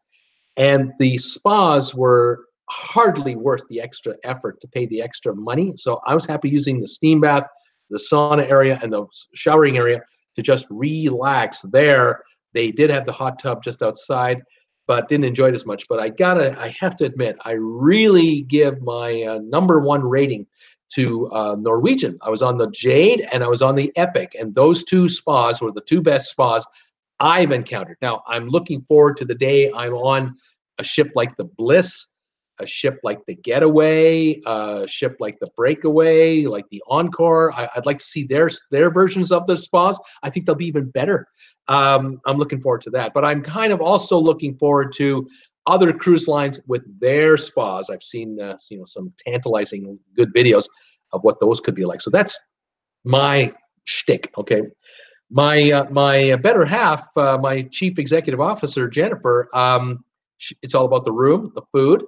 and the spas were hardly worth the extra effort to pay the extra money. So I was happy using the steam bath, the sauna area, and the showering area to just relax there. They did have the hot tub just outside, but didn't enjoy it as much. But I have to admit, I really give my number one rating to Norwegian. I was on the Jade and I was on the Epic, and those 2 spas were the 2 best spas I've encountered. Now, I'm looking forward to the day I'm on a ship like the Bliss, a ship like the Getaway, a ship like the Breakaway, like the Encore. I'd like to see their versions of the spas. I think they'll be even better. I'm looking forward to that. But I'm kind of also looking forward to other cruise lines with their spas. I've seen you know, some tantalizing good videos of what those could be like. So that's my shtick. Okay. My better half, my chief executive officer, Jennifer, it's all about the room, the food.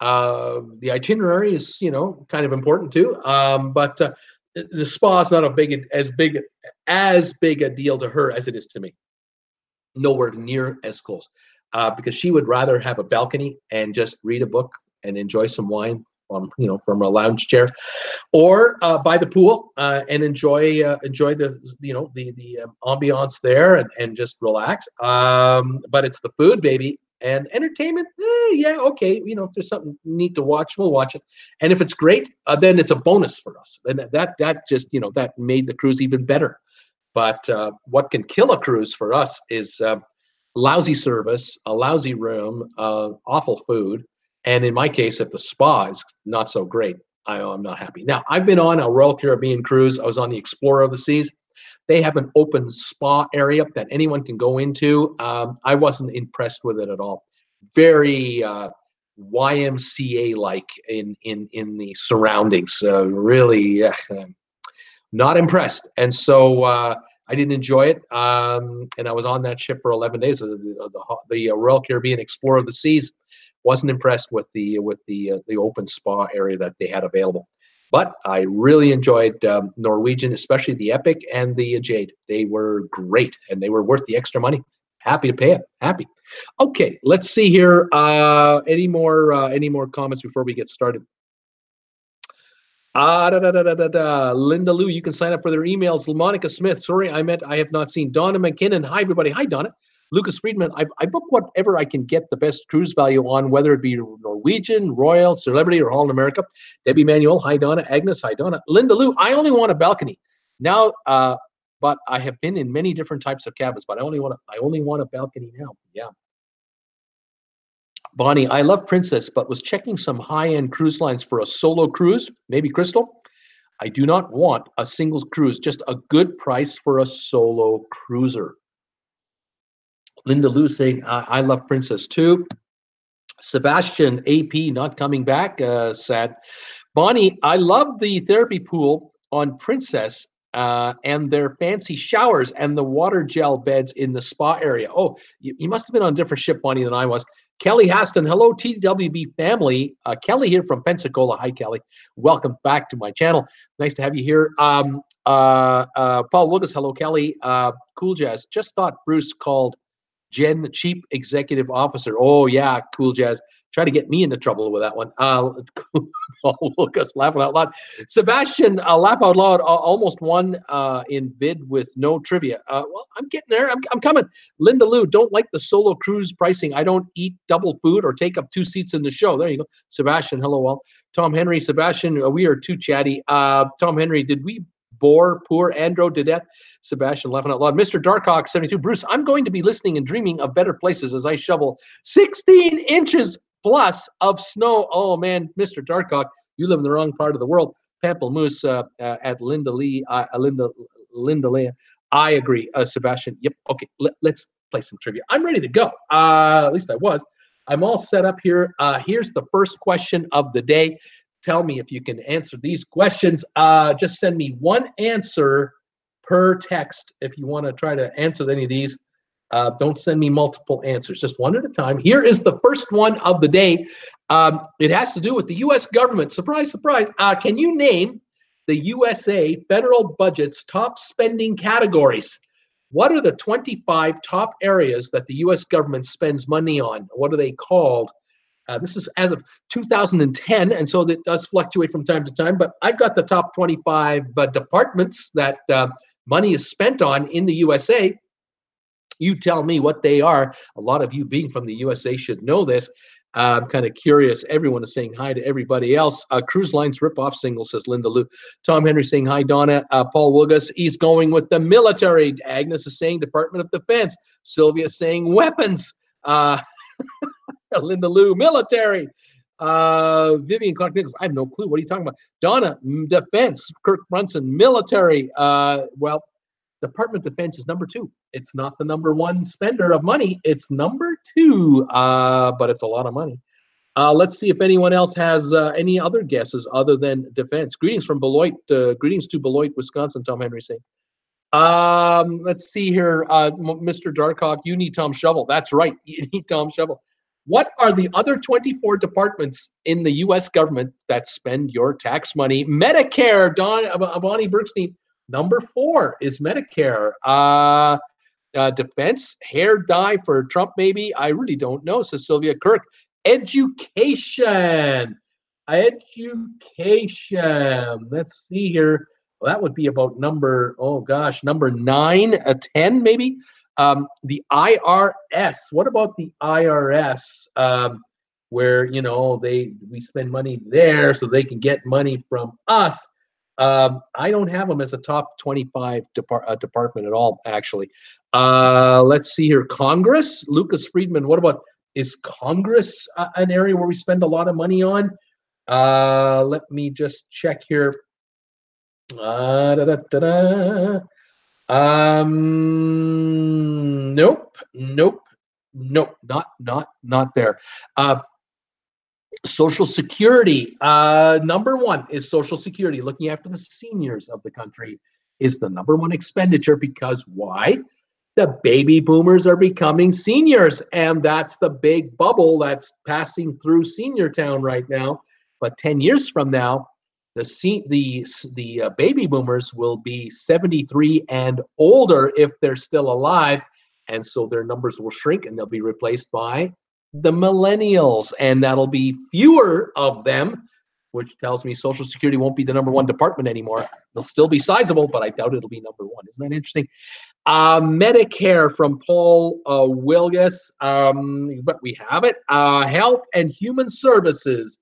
The itinerary is, you know, kind of important too, but the spa is not as big a deal to her as it is to me. Nowhere near as close, because she would rather have a balcony and just read a book and enjoy some wine, you know, from a lounge chair, or by the pool and enjoy the, you know, the ambiance there and just relax. But it's the food, baby. And entertainment, yeah, okay. You know, if there's something neat to watch, we'll watch it. And if it's great, then it's a bonus for us. And that just, you know, that made the cruise even better. But what can kill a cruise for us is lousy service, a lousy room, awful food, and in my case, if the spa is not so great, I'm not happy. Now, I've been on a Royal Caribbean cruise. I was on the Explorer of the Seas. They have an open spa area that anyone can go into. I wasn't impressed with it at all. Very YMCA-like in the surroundings. Really not impressed. And so I didn't enjoy it. And I was on that ship for 11 days. The Royal Caribbean Explorer of the Seas. Wasn't impressed with the open spa area that they had available. But I really enjoyed Norwegian, especially the Epic and the Jade. They were great, and they were worth the extra money. Happy to pay it. Happy. Okay, let's see here. Any more comments before we get started? Linda Lou, you can sign up for their emails. Monica Smith, sorry, I have not seen. Donna McKinnon, hi everybody. Hi Donna. Lucas Friedman, I book whatever I can get the best cruise value on, whether it be Norwegian, Royal, Celebrity, or Holland America. Debbie Manuel, hi Donna. Agnes, hi Donna. Linda Lou, I only want a balcony now, but I have been in many different types of cabins, but I only want a balcony now. Yeah. Bonnie, I love Princess, but was checking some high-end cruise lines for a solo cruise, maybe Crystal. I do not want a singles cruise, just a good price for a solo cruiser. Linda Lou saying, I love Princess too. Sebastian AP not coming back, sad. Bonnie, I love the therapy pool on Princess and their fancy showers and the water gel beds in the spa area. Oh, you must have been on a different ship, Bonnie, than I was. Kelly Haston, hello, TWB family. Kelly here from Pensacola. Hi, Kelly. Welcome back to my channel. Nice to have you here. Paul Lucas, hello, Kelly. Cool Jazz, just thought Bruce called Jen Chief Executive Officer. Oh, yeah, Cool Jazz. Try to get me into trouble with that one. Paul Lucas laughing out loud. Sebastian, laugh out loud, almost won in bid with no trivia. Well, I'm getting there. I'm coming. Linda Lou, don't like the solo cruise pricing. I don't eat double food or take up 2 seats in the show. There you go. Sebastian, hello, all. Tom Henry, Sebastian, we are too chatty. Tom Henry, did we bore poor Andro to death? Sebastian laughing out loud. Mr. Darkhawk 72. Bruce, I'm going to be listening and dreaming of better places as I shovel 16 inches plus of snow. Oh man, Mr. Darkhawk, you live in the wrong part of the world. Pamplemousse at Linda Lee. Linda Lee. I agree, Sebastian. Yep. Okay, let's play some trivia. I'm ready to go. At least I was. I'm all set up here. Here's the first question of the day. Tell me if you can answer these questions. Just send me one answer per text if you want to try to answer any of these. Don't send me multiple answers, just one at a time. Here is the first one of the day. It has to do with the U.S. government. Surprise, surprise. Can you name the USA federal budget's top spending categories? What are the 25 top areas that the U.S. government spends money on? What are they called? This is as of 2010, and so that does fluctuate from time to time, but I've got the top 25 departments that money is spent on in the USA. You tell me what they are. A lot of you being from the USA should know this. I'm kind of curious. Everyone is saying hi to everybody else. Cruise Lines rip-off single, says Linda Lou. Tom Henry saying hi, Donna. Paul Wilgus, he's going with the military. Agnes is saying Department of Defense. Sylvia saying weapons. Linda Lou, military. Vivian Clark Nichols, I have no clue. What are you talking about? Donna, defense. Kirk Brunson, military. Well, Department of Defense is number 2. It's not the number 1 spender of money. It's number 2, but it's a lot of money. Let's see if anyone else has any other guesses other than defense. Greetings from Beloit. Greetings to Beloit, Wisconsin, Tom Henry saying. Let's see here. Mr. Darkhawk, you need Tom Shovel. That's right. You need Tom Shovel. What are the other 24 departments in the U.S. government that spend your tax money? Medicare, Bonnie Bergstein. Number 4 is Medicare. Defense, hair dye for Trump, maybe. I really don't know, says Sylvia Kirk. Education. Education. Let's see here. Well, that would be about number 9, 10 maybe. The IRS. What about the IRS? Where, you know, we spend money there so they can get money from us. I don't have them as a top 25 department at all, actually. Let's see here. Congress. Lucas Friedman. What about, is Congress an area where we spend a lot of money on? Let me just check here. Da, da, da, da. Nope, nope, nope, not there. Social Security, number one is Social Security. Looking after the seniors of the country is the number one expenditure because why? The baby boomers are becoming seniors, and that's the big bubble that's passing through Senior Town right now. But 10 years from now, the baby boomers will be 73 and older if they're still alive, and so their numbers will shrink, and they'll be replaced by the millennials, and that'll be fewer of them, which tells me Social Security won't be the number one department anymore. They'll still be sizable, but I doubt it'll be number one. Isn't that interesting? Medicare from Paul Wilgus, but we have it. Health and Human Services.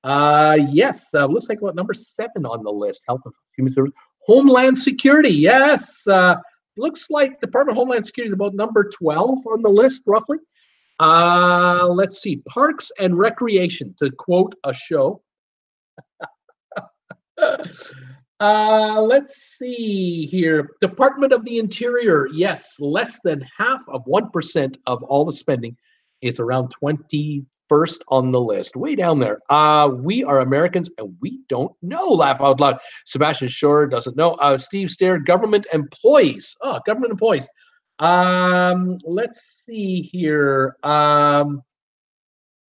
Yes, looks like what number 7 on the list. Health and Human Services. Homeland Security. Yes, looks like Department of Homeland Security is about number 12 on the list, roughly. Let's see. Parks and Recreation, to quote a show. Let's see here. Department of the Interior. Yes, less than half of 1% of all the spending. It's around 21st on the list. Way down there. We are Americans and we don't know. Laugh out loud. Sebastian Shore doesn't know. Steve Stair, government employees. Oh, government employees. Let's see here.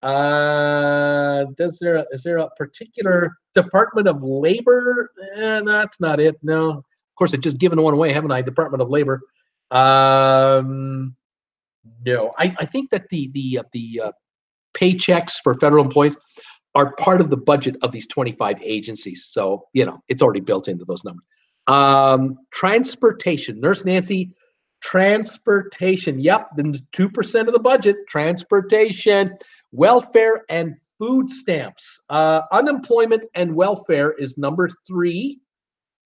Is there a particular Department of Labor? That's not it. No, of course, I've just given one away, haven't I? Department of Labor. No, I think that the paychecks for federal employees are part of the budget of these 25 agencies. So, it's already built into those numbers. Transportation, Nurse Nancy. Transportation, yep, then 2% of the budget, transportation, welfare and food stamps. Unemployment and welfare is number 3.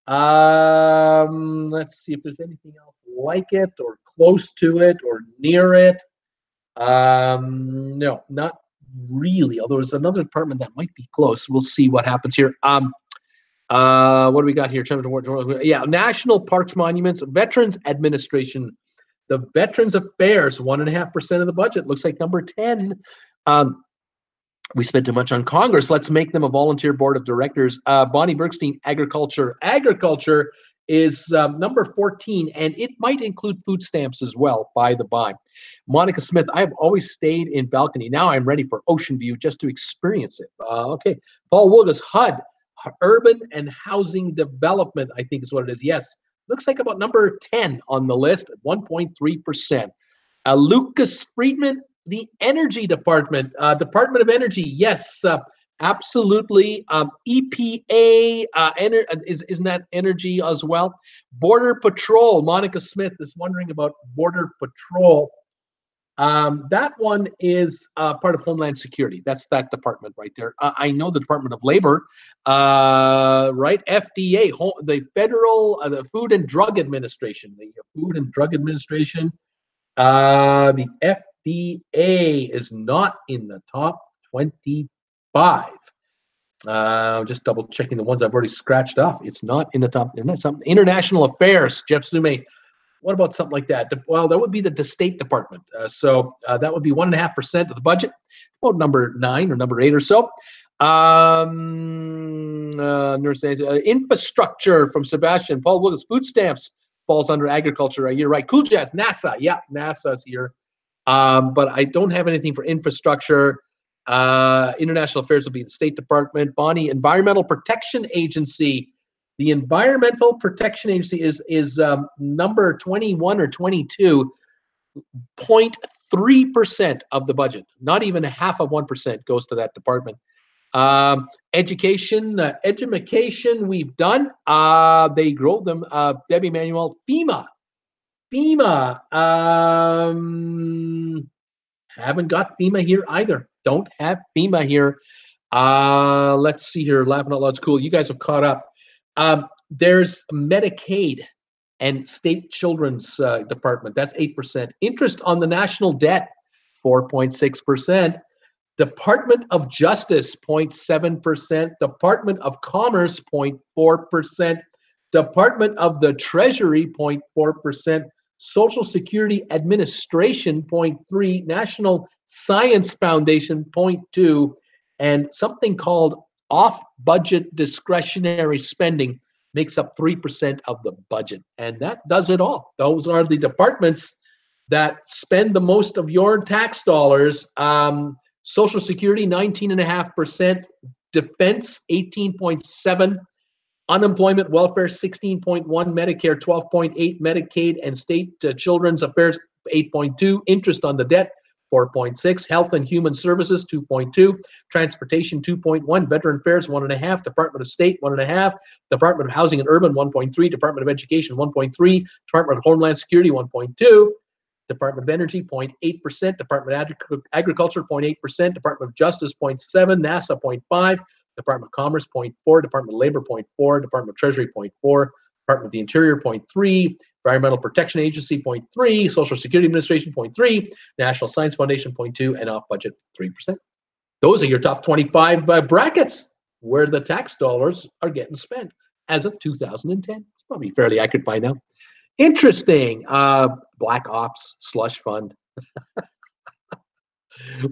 Let's see if there's anything else like it or close to it or near it. No, not really, although there's another department that might be close. We'll see what happens here. What do we got here? Yeah, National Parks, Monuments, Veterans Administration, the Veterans Affairs, 1.5% of the budget. Looks like number 10. We spent too much on Congress. Let's make them a volunteer board of directors. Bonnie Bergstein, Agriculture. Agriculture is number 14, and it might include food stamps as well, by the by. Monica Smith, I've always stayed in balcony. Now I'm ready for ocean view just to experience it. Okay. Paul Wilgus, HUD. Urban and Housing Development, I think is what it is. Yes, looks like about number 10 on the list, 1.3%. Lucas Friedman, the Energy Department, Department of Energy. Yes, absolutely. EPA, isn't that energy as well? Border Patrol. Monica Smith is wondering about Border Patrol. That one is part of Homeland Security. That's that department right there. I know the Department of Labor, right? FDA, the Federal, the Food and Drug Administration. The Food and Drug Administration. The FDA is not in the top 25. Just double checking the ones I've already scratched off. It's not in the top. Isn't that something? International Affairs. Jeff Sume. What about something like that? Well, that would be the State Department. So that would be 1.5% of the budget, about number 9 or number 8 or so. Infrastructure from Sebastian. Paul Willis, food stamps falls under agriculture. You're right. Cool Jazz, NASA. Yeah, NASA's here. But I don't have anything for infrastructure. International Affairs will be the State Department. Bonnie, Environmental Protection Agency. The Environmental Protection Agency is number 21 or 22, 0.3% of the budget. Not even a half of 1% goes to that department. Education, education we've done. They grow them. Debbie Manuel, FEMA. Haven't got FEMA here either. Don't have FEMA here. Let's see here. Laughing out loud's cool. You guys have caught up. There's Medicaid and State Children's Department. That's 8%. Interest on the national debt, 4.6%. Department of Justice, 0.7%. Department of Commerce, 0.4%. Department of the Treasury, 0.4%. Social Security Administration, 0.3%. National Science Foundation, 0.2%. And something called off-budget discretionary spending makes up 3% of the budget. And that does it all. Those are the departments that spend the most of your tax dollars. Social Security, 19.5%. Defense, 18.7%. Unemployment welfare, 16.1%. Medicare, 12.8%. Medicaid and state children's affairs, 8.2%. Interest on the debt, 4.6%. Health and Human Services, 2.2%. Transportation, 2.1%. Veteran Affairs, 1.5%. Department of State, 1.5%. Department of Housing and Urban, 1.3%. Department of Education, 1.3%. Department of Homeland Security, 1.2%. Department of Energy, 0.8%. Department of Agriculture, 0.8%. Department of Justice, 0.7%. NASA, 0.5%. Department of Commerce, 0.4%. Department of Labor, 0.4%. Department of Treasury, 0.4%. Department of the Interior, 0.3%. Environmental Protection Agency, 0.3%. Social Security Administration, 0.3%. National Science Foundation, 0.2%. And off budget, 3%. Those are your top 25 brackets where the tax dollars are getting spent as of 2010. It's probably fairly accurate by now. Interesting. Black Ops, slush fund.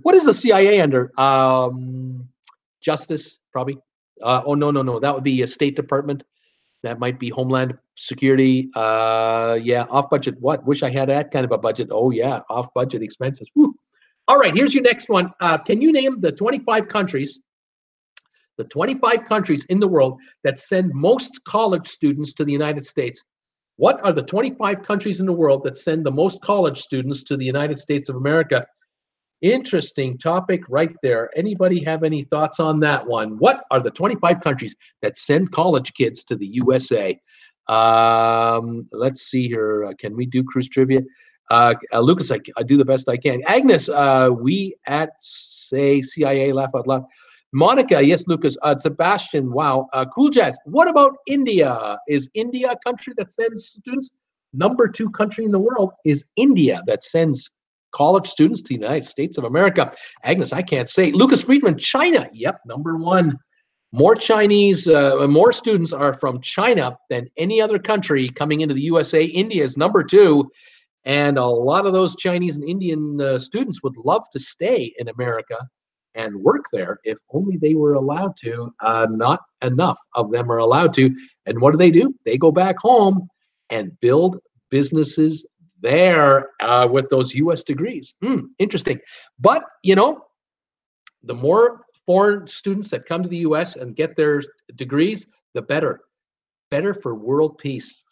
What is the CIA under? Justice, probably. Oh, no. That would be a State Department. That might be Homeland Security. Yeah, off budget. What? Wish I had that kind of a budget. Oh, yeah, off budget expenses. Woo. All right, here's your next one. Can you name the 25 countries in the world that send most college students to the United States? What are the 25 countries in the world that send the most college students to the United States of America? Interesting topic right there. Anybody have any thoughts on that one? What are the 25 countries that send college kids to the USA? Let's see here. Can we do cruise trivia? Lucas, I do the best I can. Agnes, we at say CIA, laugh out loud. Monica, yes, Lucas. Sebastian, wow. Cool Jazz. What about India? Is India a country that sends students? Number 2 country in the world is India that sends college students to the United States of America. Agnes, I can't say. Lucas Friedman, China. Yep, number 1. More Chinese, more students are from China than any other country coming into the USA. India is number 2. And a lot of those Chinese and Indian students would love to stay in America and work there if only they were allowed to. Not enough of them are allowed to. And what do? They go back home and build businesses there with those U.S. degrees. Interesting. But, you know, the more foreign students that come to the U.S. and get their degrees, the better. Better for world peace.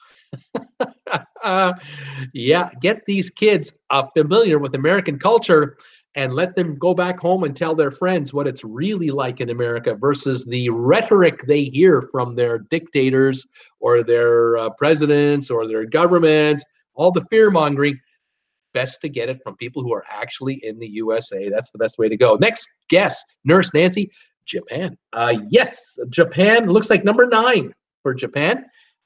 Yeah, get these kids familiar with American culture and let them go back home and tell their friends what it's really like in America versus the rhetoric they hear from their dictators or their presidents or their governments, all the fear-mongering. Best to get it from people who are actually in the USA. That's the best way to go. Next guess, Nurse Nancy, Japan. Yes, Japan looks like number 9 for Japan.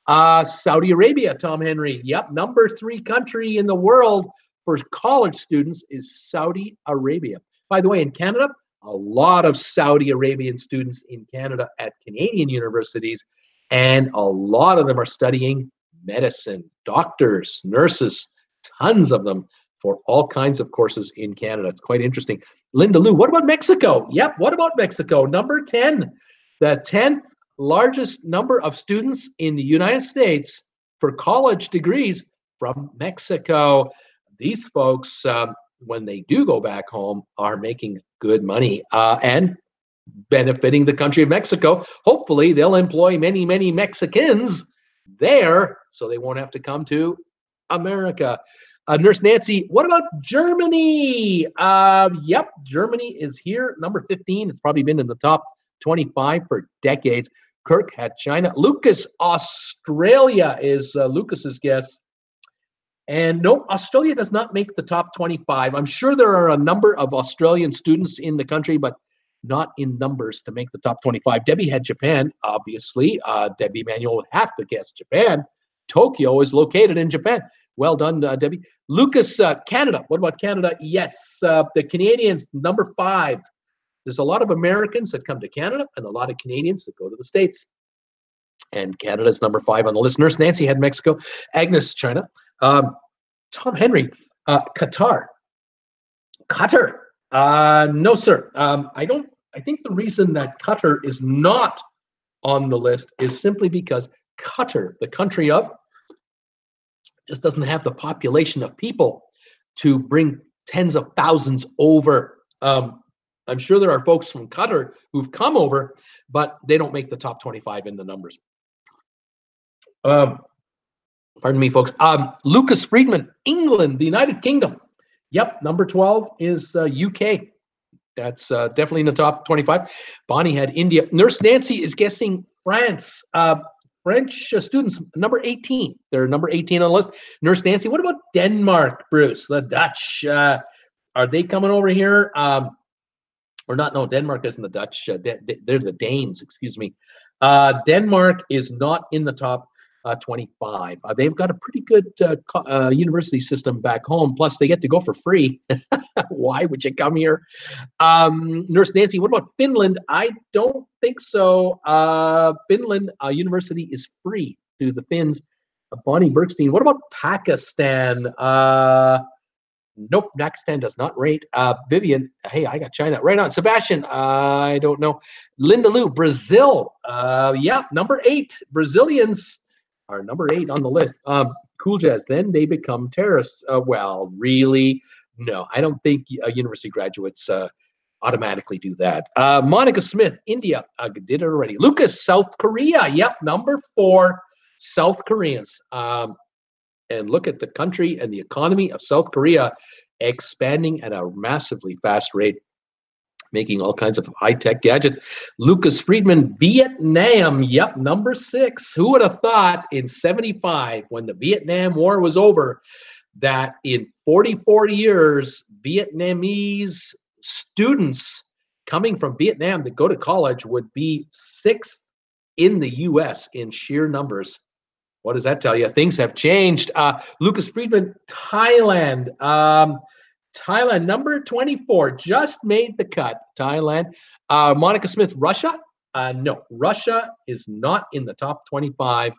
Saudi Arabia, Tom Henry. Yep, number 3 country in the world for college students is Saudi Arabia. By the way, in Canada, a lot of Saudi Arabian students in Canada at Canadian universities, and a lot of them are studying medicine, doctors, nurses, tons of them for all kinds of courses in Canada. It's quite interesting. Linda Lou, what about Mexico? Yep, what about Mexico? Number 10, the 10th largest number of students in the United States for college degrees from Mexico. These folks, when they do go back home, are making good money and benefiting the country of Mexico. Hopefully, they'll employ many, many Mexicans there so they won't have to come to America. Nurse Nancy, what about Germany? Yep, Germany is here, number 15. It's probably been in the top 25 for decades. Kirk had China. Lucas, Australia is Lucas's guess. And no, Australia does not make the top 25. I'm sure there are a number of Australian students in the country, but not in numbers to make the top 25. Debbie had Japan, obviously. Debbie Manuel would have to guess Japan. Tokyo is located in Japan. Well done, Debbie. Lucas, Canada. What about Canada? Yes, the Canadians, number 5. There's a lot of Americans that come to Canada and a lot of Canadians that go to the States. And Canada's number 5 on the list. Nurse Nancy had Mexico. Agnes, China. Tom Henry, Qatar. Qatar. No, sir. I think the reason that Qatar is not on the list is simply because Qatar, the country of, just doesn't have the population of people to bring tens of thousands over. I'm sure there are folks from Qatar who've come over, but they don't make the top 25 in the numbers. Pardon me, folks. Lucas Friedman, England, the United Kingdom. Yep, number 12 is UK. That's definitely in the top 25. Bonnie had India. Nurse Nancy is guessing France. French students, number 18. They're number 18 on the list. Nurse Nancy, what about Denmark, Bruce? The Dutch. Are they coming over here? Or not? No, Denmark isn't the Dutch. They're the Danes, excuse me. Denmark is not in the top 25. They've got a pretty good university system back home. Plus, they get to go for free. Why would you come here? Nurse Nancy, what about Finland? I don't think so. Finland university is free to the Finns. Bonnie Bergstein, what about Pakistan? Nope, Pakistan does not rate. Vivian, hey, I got China. Right on. Sebastian, I don't know. Linda Lou, Brazil. Yeah, number 8. Brazilians are number 8 on the list. Cool Jazz, then they become terrorists. Well, really? No, I don't think university graduates automatically do that. Monica Smith, India, did it already. Lucas, South Korea. Yep, number 4, South Koreans. And look at the country and the economy of South Korea expanding at a massively fast rate, making all kinds of high-tech gadgets. Lucas Friedman, Vietnam, yep, number 6. Who would have thought in 75, when the Vietnam War was over, that in 44 years, Vietnamese students coming from Vietnam that go to college would be 6th in the U.S. in sheer numbers. What does that tell you? Things have changed. Lucas Friedman, Thailand. Thailand, number 24, just made the cut. Thailand. Monica Smith, Russia. No, Russia is not in the top 25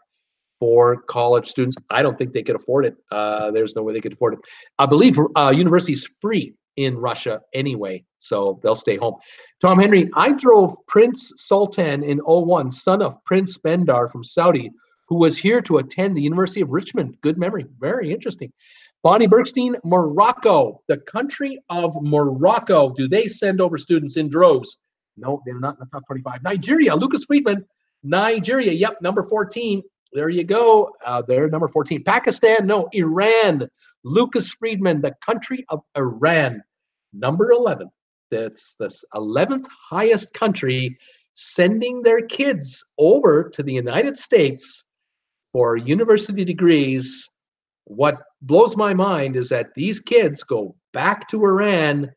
for college students. I don't think they could afford it. There's no way they could afford it. I believe university is free in Russia anyway, so they'll stay home. Tom Henry, I drove Prince Sultan in 01, son of Prince Bandar from Saudi, who was here to attend the University of Richmond. Good memory. Very interesting. Bonnie Bergstein, Morocco, the country of Morocco. Do they send over students in droves? No, they're not in the top 25. Nigeria, Lucas Friedman, Nigeria. Yep, number 14. There you go. They're number 14. Pakistan, no. Iran, Lucas Friedman, the country of Iran, number 11. That's the 11th highest country sending their kids over to the United States for university degrees. What blows my mind is that these kids go back to Iran.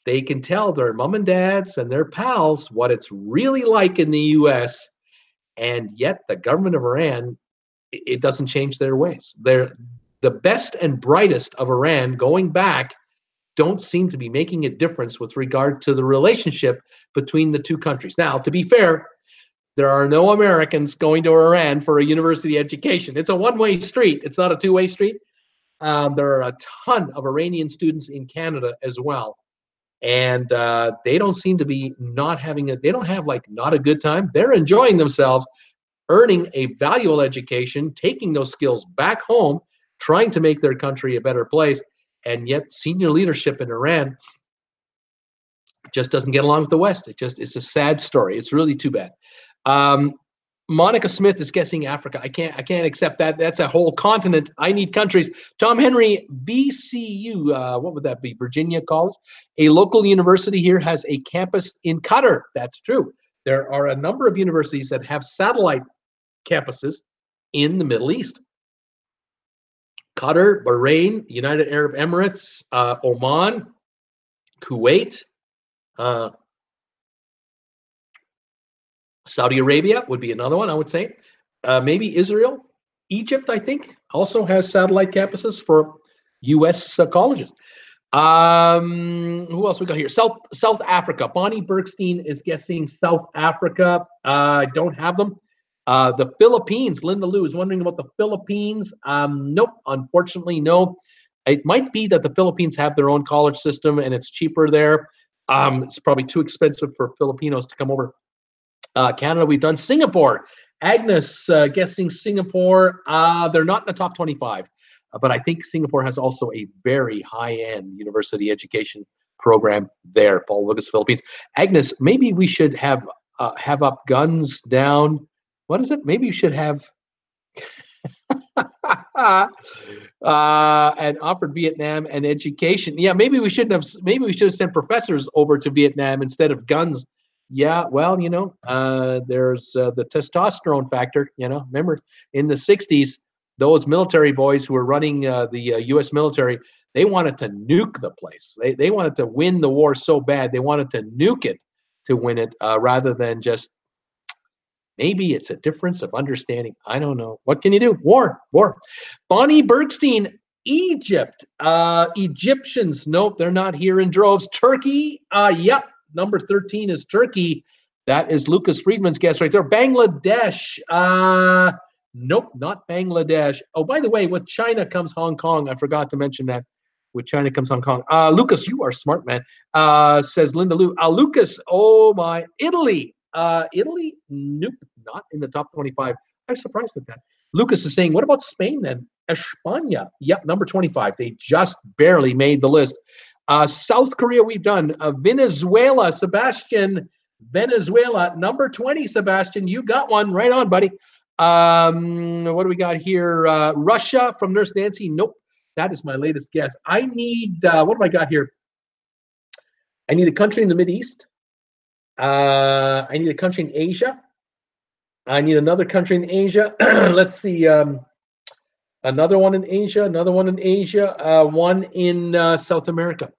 They can tell their mom and dads and their pals what it's really like in the U.S., and yet the government of Iran, it doesn't change their ways. They're the best and brightest of Iran going back don't seem to be making a difference with regard to the relationship between the two countries. Now, to be fair, there are no Americans going to Iran for a university education. It's a one-way street. It's not a two-way street. There are a ton of Iranian students in Canada as well. And they don't seem to be not having it. They don't have like not a good time. They're enjoying themselves, earning a valuable education, taking those skills back home, trying to make their country a better place. And yet senior leadership in Iran just doesn't get along with the West. It's a sad story. It's really too bad. Monica Smith is guessing Africa. I can't accept that. That's a whole continent. I need countries. Tom Henry, VCU, what would that be? Virginia College. A local university here has a campus in Qatar. That's true. There are a number of universities that have satellite campuses in the Middle East. Qatar, Bahrain, United Arab Emirates, Oman, Kuwait, Saudi Arabia would be another one, I would say. Maybe Israel. Egypt, I think, also has satellite campuses for U.S. colleges. Who else we got here? South Africa. Bonnie Bergstein is guessing South Africa. I don't have them. The Philippines. Linda Lou is wondering about the Philippines. Nope, unfortunately, no. It might be that the Philippines have their own college system and it's cheaper there. It's probably too expensive for Filipinos to come over. Canada, we've done Singapore. Agnes guessing Singapore. They're not in the top 25. But I think Singapore has also a very high-end university education program there. Paul Lucas, Philippines. Agnes, maybe we should have up, guns down. What is it? Maybe you should have and offered Vietnam and education. Yeah, maybe we shouldn't have. Maybe we should have sent professors over to Vietnam instead of guns. Yeah, well, there's the testosterone factor. Remember in the '60s. Those military boys who were running the U.S. military, they wanted to nuke the place. They wanted to win the war so bad. They wanted to nuke it to win it rather than just, maybe it's a difference of understanding. I don't know. What can you do? War. Bonnie Bergstein, Egypt. Egyptians, nope, they're not here in droves. Turkey, yep, number 13 is Turkey. That is Lucas Friedman's guess right there. Bangladesh, nope, not Bangladesh. Oh, by the way, with China comes Hong Kong. I forgot to mention that. With China comes Hong Kong. Lucas, you are smart, man. Says Linda Lou. Lucas, oh my. Italy. Italy? Nope, not in the top 25. I'm surprised at that. Lucas is saying, what about Spain then? España. Yep, number 25. They just barely made the list. South Korea, we've done. Venezuela, Sebastian. Venezuela, number 20, Sebastian. You got one. Right on, buddy. What do we got here? Russia from Nurse Nancy. Nope. That is my latest guess. I need, what have I got here? I need a country in the Mideast. I need a country in Asia. I need another country in Asia. Let's see. Another one in Asia, one in South America.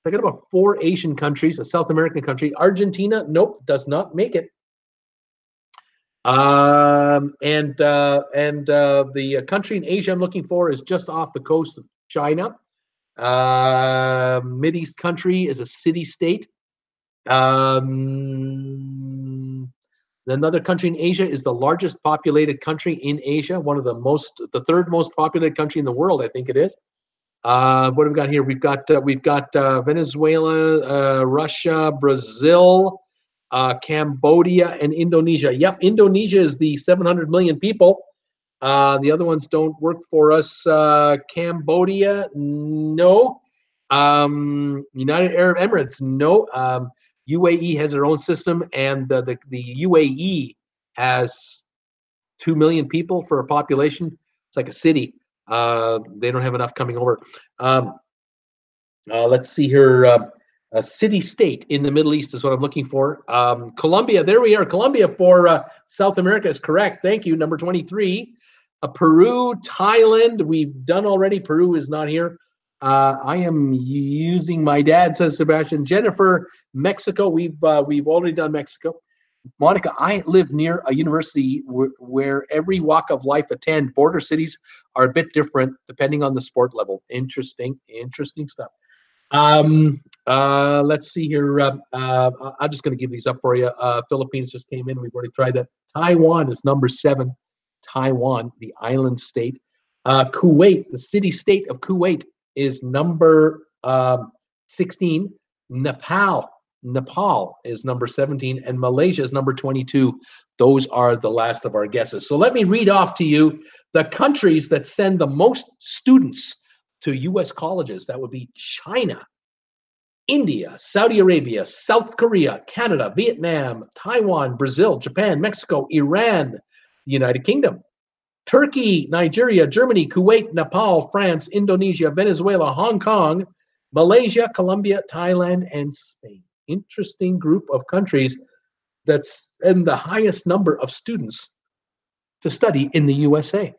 I got about 4 Asian countries, a South American country. Argentina, nope, does not make it. The country in Asia I'm looking for is just off the coast of China. Mideast country is a city-state. Another country in Asia is the largest populated country in Asia, the third most populated country in the world, I think it is. What have we got here? We've got Venezuela, Russia, Brazil, Cambodia, and Indonesia. Yep, Indonesia is the 700 million people. The other ones don't work for us. Cambodia, no. United Arab Emirates, no. UAE has their own system, and the UAE has 2 million people for a population. It's like a city. They don't have enough coming over. Let's see here. A city-state in the Middle East is what I'm looking for. Colombia, there we are. Colombia for South America is correct. Thank you. Number 23. Peru, Thailand, we've done already. Peru is not here. I am using my dad, says Sebastian. Jennifer, Mexico, we've already done Mexico. Monica, I live near a university where every walk of life attend. Border cities are a bit different depending on the sport level. Interesting stuff. Let's see here. I'm just going to give these up for you. Philippines just came in. We've already tried that. Taiwan is number 7. Taiwan, the island state. Kuwait, the city-state of Kuwait, is number 16. Nepal is number 17, and Malaysia is number 22. Those are the last of our guesses. So let me read off to you the countries that send the most students to U.S. colleges. That would be China, India, Saudi Arabia, South Korea, Canada, Vietnam, Taiwan, Brazil, Japan, Mexico, Iran, the United Kingdom, Turkey, Nigeria, Germany, Kuwait, Nepal, France, Indonesia, Venezuela, Hong Kong, Malaysia, Colombia, Thailand, and Spain. Interesting group of countries that send the highest number of students to study in the USA.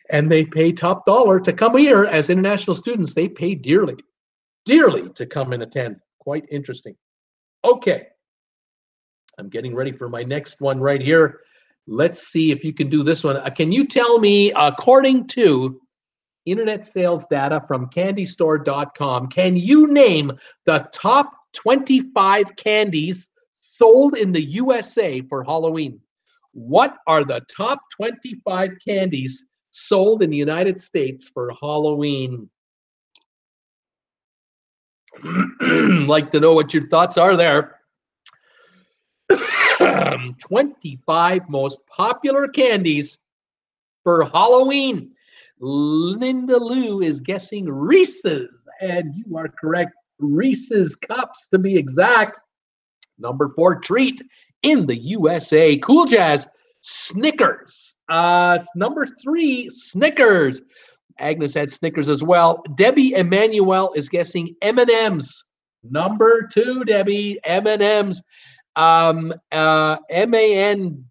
And they pay top dollar to come here as international students. They pay dearly to come and attend. Quite interesting. Okay. I'm getting ready for my next one right here. Let's see if you can do this one. Can you tell me, according to internet sales data from candystore.com. Can you name the top 25 candies sold in the USA for Halloween? What are the top 25 candies sold in the United States for Halloween? Like to know what your thoughts are there. 25 most popular candies for Halloween. Linda Lou is guessing Reese's, and you are correct. Reese's Cups, to be exact. Number 4 treat in the USA. Cool Jazz, Snickers. Number 3, Snickers. Agnes had Snickers as well. Debbie Emanuel is guessing M&M's. Number 2, Debbie, M&M's. M-A-N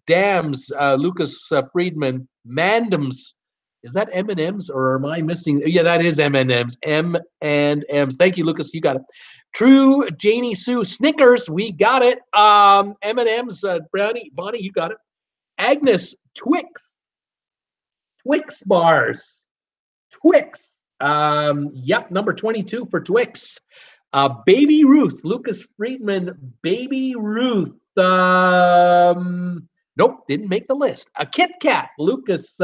Dams, Lucas Friedman, Mandams. Is that M&M's or am I missing? Yeah, that is M&M's. M&M's. Thank you, Lucas. You got it. True, Janie Sue, Snickers. We got it. M&M's, Bonnie, you got it. Agnes, Twix. Twix bars. Twix. Yep, number 22 for Twix. Baby Ruth, Lucas Friedman, Baby Ruth. Nope, didn't make the list. A Kit Kat, Lucas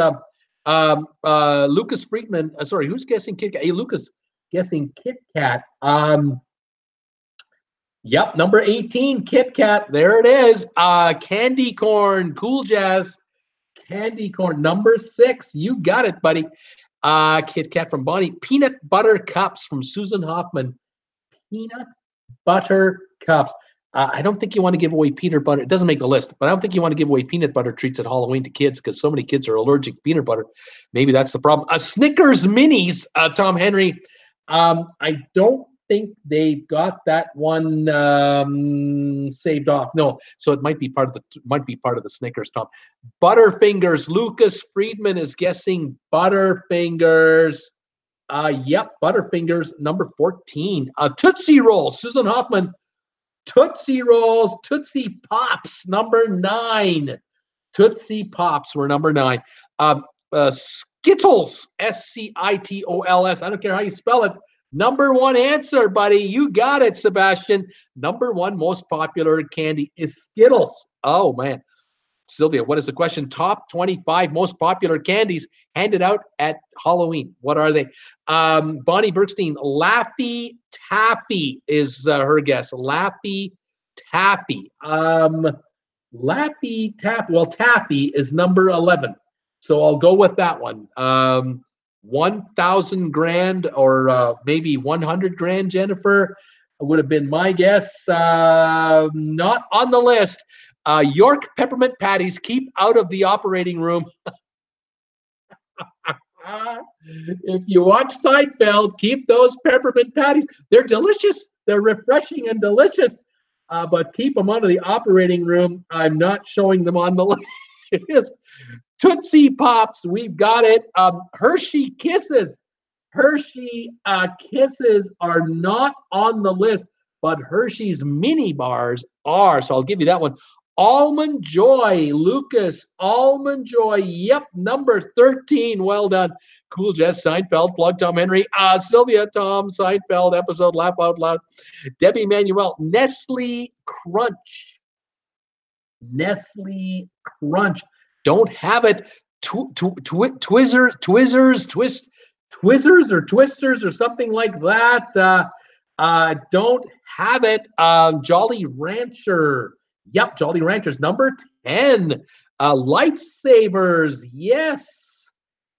Friedman. Sorry, who's guessing Kit Kat? Hey, Lucas guessing Kit Kat. Yep, number 18, Kit Kat. There it is. Candy corn, Cool Jazz. Candy corn, number 6. You got it, buddy. Kit Kat from Bonnie. Peanut butter cups from Susan Hoffman. Peanut butter cups. I don't think you want to give away peanut butter. It doesn't make the list, but I don't think you want to give away peanut butter treats at Halloween to kids because so many kids are allergic to peanut butter. Maybe that's the problem. Snickers minis, Tom Henry. I don't think they got that one saved off. No, so it might be part of the Snickers, Tom. Butterfingers. Lucas Friedman is guessing Butterfingers. Yep, Butterfingers, number 14. Tootsie Rolls, Susan Hoffman. Tootsie Rolls, Tootsie Pops, number 9. Tootsie Pops were number 9. Skittles, S-C-I-T-O-L-S. I don't care how you spell it. Number 1 answer, buddy. You got it, Sebastian. Number 1 most popular candy is Skittles. Oh, man. Sylvia, what is the question? Top 25 most popular candies handed out at Halloween. What are they? Bonnie Bergstein, Laffy Taffy is her guess. Laffy Taffy. Laffy Taffy. Well, Taffy is number 11. So I'll go with that one. 1,000 grand or maybe 100 grand, Jennifer, would have been my guess. Not on the list. York peppermint patties, keep out of the operating room. If you watch Seinfeld, keep those peppermint patties. They're delicious. They're refreshing and delicious. But keep them out of the operating room. I'm not showing them on the list. Tootsie Pops, we've got it. Hershey Kisses. Hershey Kisses are not on the list, but Hershey's mini bars are. So I'll give you that one. Almond Joy, Lucas, Almond Joy, yep, number 13, well done. Cool Jess, Seinfeld, plug Tom Henry, Sylvia, Tom, Seinfeld, episode, laugh out loud. Debbie Manuel, Nestle Crunch. Nestle Crunch, don't have it. Twizzlers or Twisters or something like that. Don't have it. Jolly Rancher. Yep, Jolly Ranchers, number 10. Lifesavers, yes.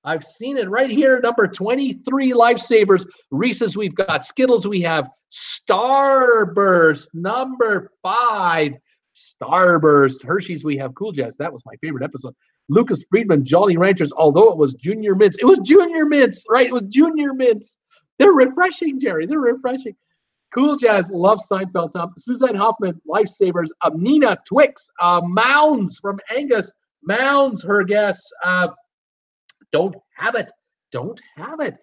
I've seen it right here, number 23, Lifesavers. Reese's, we've got Skittles, we have Starburst, number 5. Starburst. Hershey's, we have Cool Jazz. That was my favorite episode. Lucas Friedman, Jolly Ranchers, although it was Junior Mints. It was Junior Mints, right? It was Junior Mints. They're refreshing, Jerry. They're refreshing. Cool Jazz, love Seinfeld, Tom. Suzanne Hoffman, Lifesavers. Nina, Twix. Mounds from Angus. Mounds, her guess. Don't have it. Don't have it.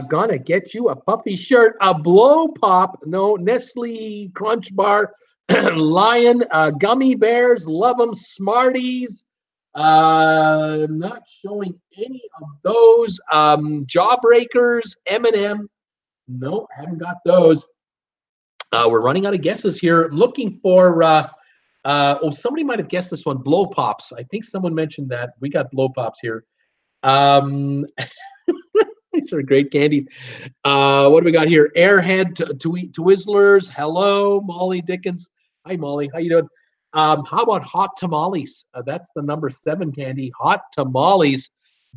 Gonna get you a puffy shirt. A Blow Pop. No, Nestle Crunch Bar. Lion. Gummy Bears. Love them. Smarties. Not showing any of those. Jawbreakers, M&M. No, haven't got those. We're running out of guesses here. Looking for, somebody might have guessed this one, Blow Pops. I think someone mentioned that. We got Blow Pops here. These are great candies. What do we got here? Airhead, Twizzlers. Hello, Molly Dickens. Hi, Molly. How you doing? How about Hot Tamales? That's the number 7 candy. Hot Tamales.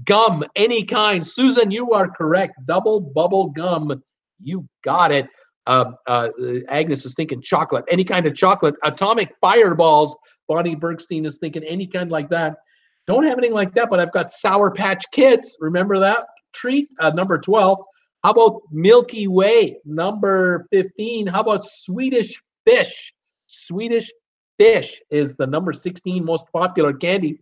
Gum, any kind. Susan, you are correct. Double bubble gum. You got it. Agnes is thinking chocolate. Any kind of chocolate. Atomic fireballs. Bonnie Bergstein is thinking any kind like that. Don't have anything like that, but I've got Sour Patch Kids. Remember that treat? Number 12. How about Milky Way? Number 15. How about Swedish Fish? Swedish Fish is the number 16 most popular candy.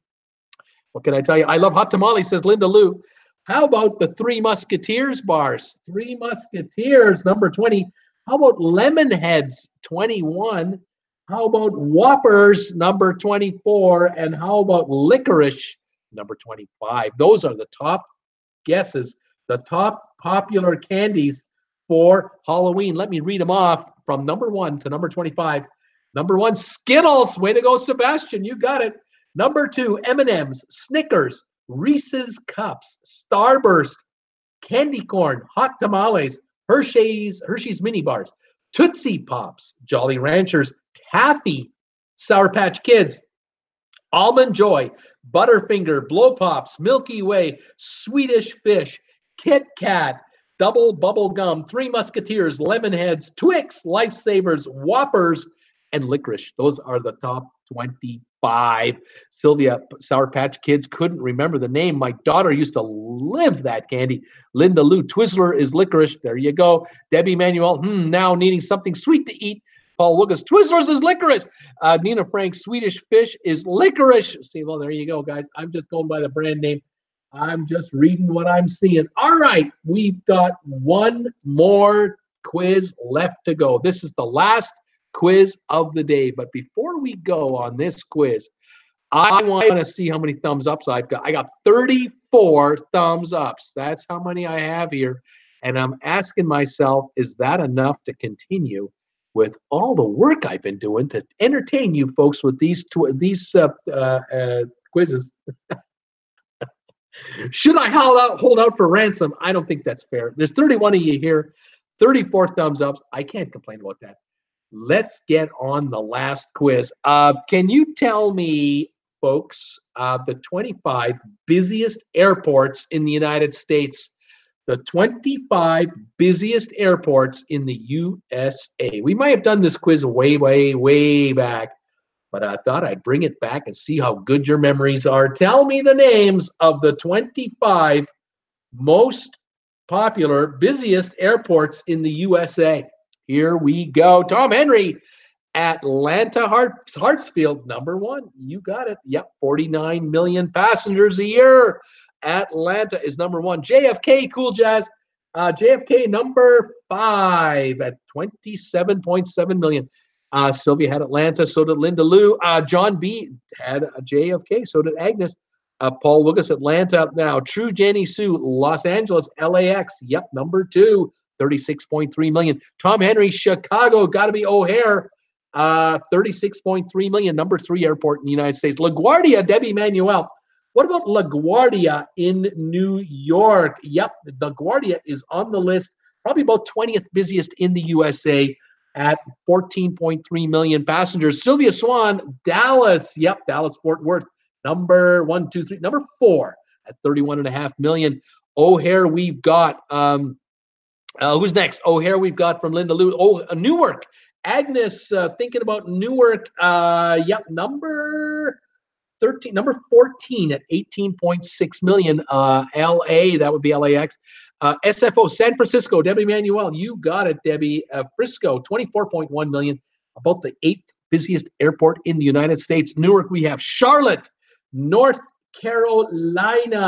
What can I tell you? I love hot tamales, says Linda Lou. How about the Three Musketeers bars? Three Musketeers, number 20. How about Lemon Heads? 21. How about Whoppers, number 24? And how about Licorice, number 25? Those are the top guesses, the top popular candies for Halloween. Let me read them off from number 1 to number 25. Number 1, Skittles. Way to go, Sebastian. You got it. Number 2, M&M's, Snickers, Reese's Cups, Starburst, Candy Corn, Hot Tamales, Hershey's Mini Bars, Tootsie Pops, Jolly Ranchers, Taffy, Sour Patch Kids, Almond Joy, Butterfinger, Blow Pops, Milky Way, Swedish Fish, Kit Kat, Double Bubble Gum, Three Musketeers, Lemon Heads, Twix, Lifesavers, Whoppers, and Licorice. Those are the top 25. Sylvia, Sour Patch Kids, couldn't remember the name. My daughter used to live that candy. Linda Lou, Twizzler is licorice. There you go. Debbie Manuel, now needing something sweet to eat. Paul Lucas, Twizzlers is licorice. Nina Frank, Swedish Fish is licorice. See, well, there you go, guys. I'm just going by the brand name. I'm just reading what I'm seeing. All right, we've got one more quiz left to go. This is the last quiz of the day. But before we go on this quiz, I want to see how many thumbs ups I've got. I got 34 thumbs ups. That's how many I have here. And I'm asking myself, is that enough to continue with all the work I've been doing to entertain you folks with these quizzes? Should I hold out for ransom? I don't think that's fair. There's 31 of you here, 34 thumbs ups. I can't complain about that. Let's get on the last quiz. Can you tell me, folks, the 25 busiest airports in the United States? The 25 busiest airports in the USA. We might have done this quiz way, way, way back, but I thought I'd bring it back and see how good your memories are. Tell me the names of the 25 most popular, busiest airports in the USA. Here we go. Tom Henry, Atlanta Hartsfield, number 1. You got it. Yep, 49 million passengers a year. Atlanta is number 1. JFK, Cool Jazz. JFK, number 5 at 27.7 million. Sylvia had Atlanta, so did Linda Lou. John B. had JFK, so did Agnes. Paul Lucas, Atlanta. Now, True Jenny Sue, Los Angeles, LAX. Yep, number 2, 36.3 million. Tom Henry, Chicago, got to be O'Hare. 36.3 million, number 3 airport in the United States. LaGuardia, Debbie Manuel. What about LaGuardia in New York? Yep, LaGuardia is on the list, probably about 20th busiest in the USA at 14.3 million passengers. Sylvia Swan, Dallas. Yep, Dallas Fort Worth, number 1, 2, 3, number 4 at 31.5 million. O'Hare, we've got who's next? O'Hare, we've got from Linda Lou. Newark. Agnes, thinking about Newark. Yep, number 13, number 14 at 18.6 million. LA, that would be LAX. SFO, San Francisco, Debbie Manuel, you got it, Debbie. Frisco, 24.1 million, about the 8th busiest airport in the United States. Newark, we have Charlotte, North Carolina.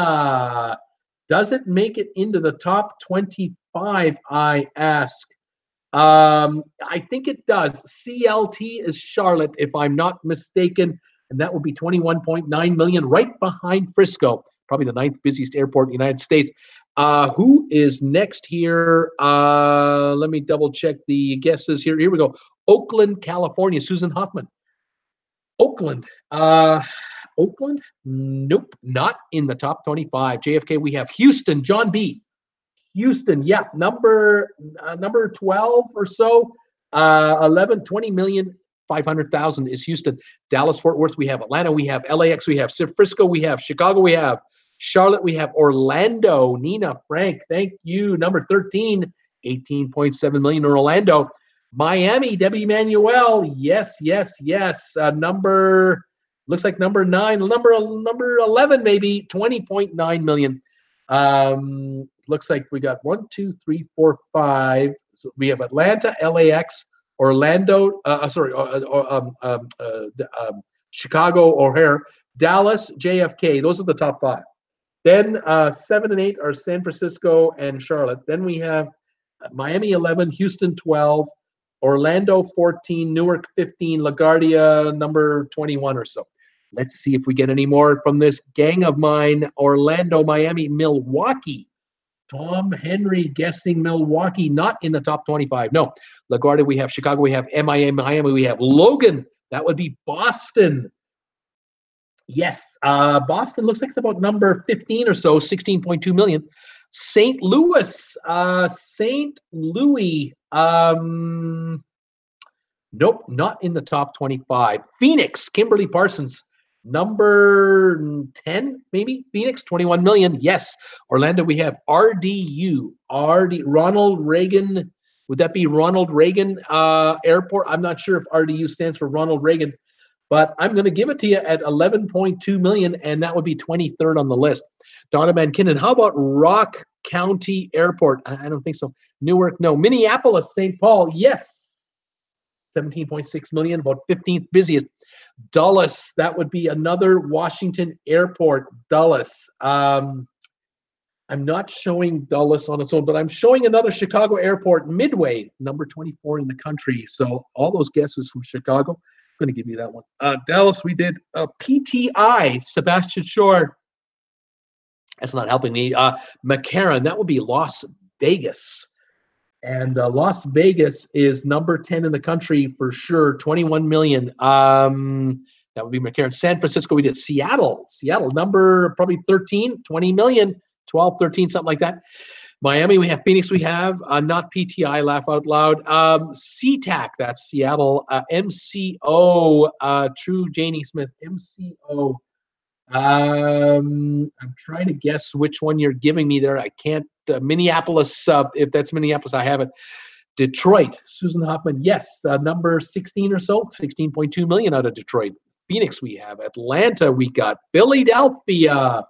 Does it make it into the top 25, I ask? I think it does. CLT is Charlotte, if I'm not mistaken. and that would be 21.9 million, right behind Frisco, probably the 9th busiest airport in the United States. Who is next here? Let me double check the guesses here. Here we go. Oakland, California, Susan Hoffman. Oakland. Oakland? Nope, not in the top 25. JFK, we have Houston, John B. Houston, yeah, number 12 or so. 11, 20 million, 500,000 is Houston. Dallas, Fort Worth, we have Atlanta, we have LAX, we have Frisco, we have Chicago, we have Charlotte, we have Orlando. Nina, Frank, thank you. Number 13, 18.7 million in Orlando. Miami, Debbie Manuel, yes. Looks like number 9, number 11 maybe, 20.9 million. Looks like we got 1, 2, 3, 4, 5. So we have Atlanta, LAX, Orlando, Chicago, O'Hare, Dallas, JFK. Those are the top 5. Then 7 and 8 are San Francisco and Charlotte. Then we have Miami 11, Houston 12, Orlando 14, Newark 15, LaGuardia number 21 or so. Let's see if we get any more from this gang of mine. Orlando, Miami, Milwaukee. Tom Henry guessing Milwaukee, not in the top 25. No. LaGuardia, we have Chicago, we have MIA, Miami, we have Logan. That would be Boston. Yes, Boston looks like it's about number 15 or so, 16.2 million. St. Louis, nope, not in the top 25. Phoenix, Kimberly Parsons, number 10, maybe. Phoenix, 21 million. Yes. Orlando, we have RDU, Ronald Reagan. Would that be Ronald Reagan Airport? I'm not sure if RDU stands for Ronald Reagan, but I'm going to give it to you at 11.2 million, and that would be 23rd on the list. Donna McKinnon, how about Rock County Airport? I don't think so. Newark, no. Minneapolis, St. Paul, yes. 17.6 million, about 15th busiest. Dulles, that would be another Washington airport. Dulles. I'm not showing Dulles on its own, but I'm showing another Chicago airport, Midway, number 24 in the country. So all those guesses from Chicago. I'm going to give you that one. Dallas, we did PTI, Sebastian Shore. That's not helping me. McCarran, that would be Las Vegas. And Las Vegas is number 10 in the country for sure, 21 million. That would be McCarran. San Francisco, we did Seattle. Seattle, number probably 13, 20 million, 12, 13, something like that. Miami, we have Phoenix, we have not PTI, laugh out loud. SeaTac, that's Seattle. MCO, True Janie Smith, MCO. I'm trying to guess which one you're giving me there. I can't. Minneapolis, if that's Minneapolis, I have it. Detroit, Susan Hoffman, yes, number 16 or so, 16.2 million out of Detroit. Phoenix, we have Atlanta, we got Philadelphia.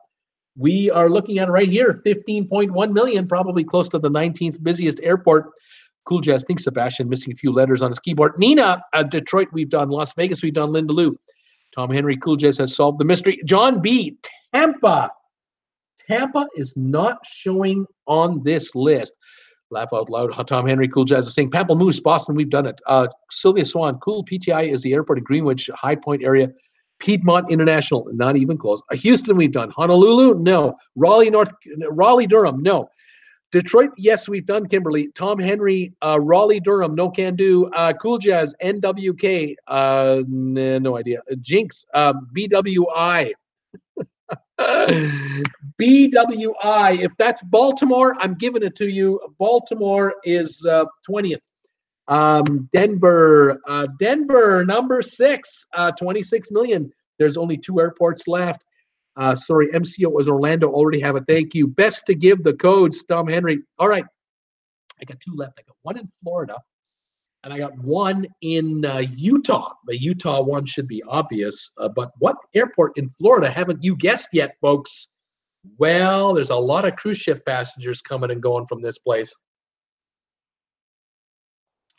We are looking at it right here, 15.1 million, probably close to the 19th busiest airport. Cool Jazz, think Sebastian missing a few letters on his keyboard. Nina, Detroit, we've done. Las Vegas, we've done. Linda Lou. Tom Henry, Cool Jazz has solved the mystery. John B, Tampa. Tampa is not showing on this list. Laugh out loud. Tom Henry, Cool Jazz is saying Pamplemousse, Boston, we've done it. Sylvia Swan, cool. PTI is the airport in Greenwich, High Point area. Piedmont International, not even close. Houston, we've done. Honolulu, no. Raleigh, Durham, no. Detroit, yes, we've done, Kimberly. Tom Henry, Raleigh, Durham, no can do. Cool Jazz, NWK, no idea. Jinx, BWI. BWI, if that's Baltimore, I'm giving it to you. Baltimore is 20th. Denver, number 6, 26 million. There's only 2 airports left. Sorry, MCO was Orlando. Already have it. Thank you. Best to give the codes, Tom Henry. All right. I got 2 left. I got 1 in Florida, and I got 1 in Utah. The Utah one should be obvious. But what airport in Florida haven't you guessed yet, folks? Well, there's a lot of cruise ship passengers coming and going from this place.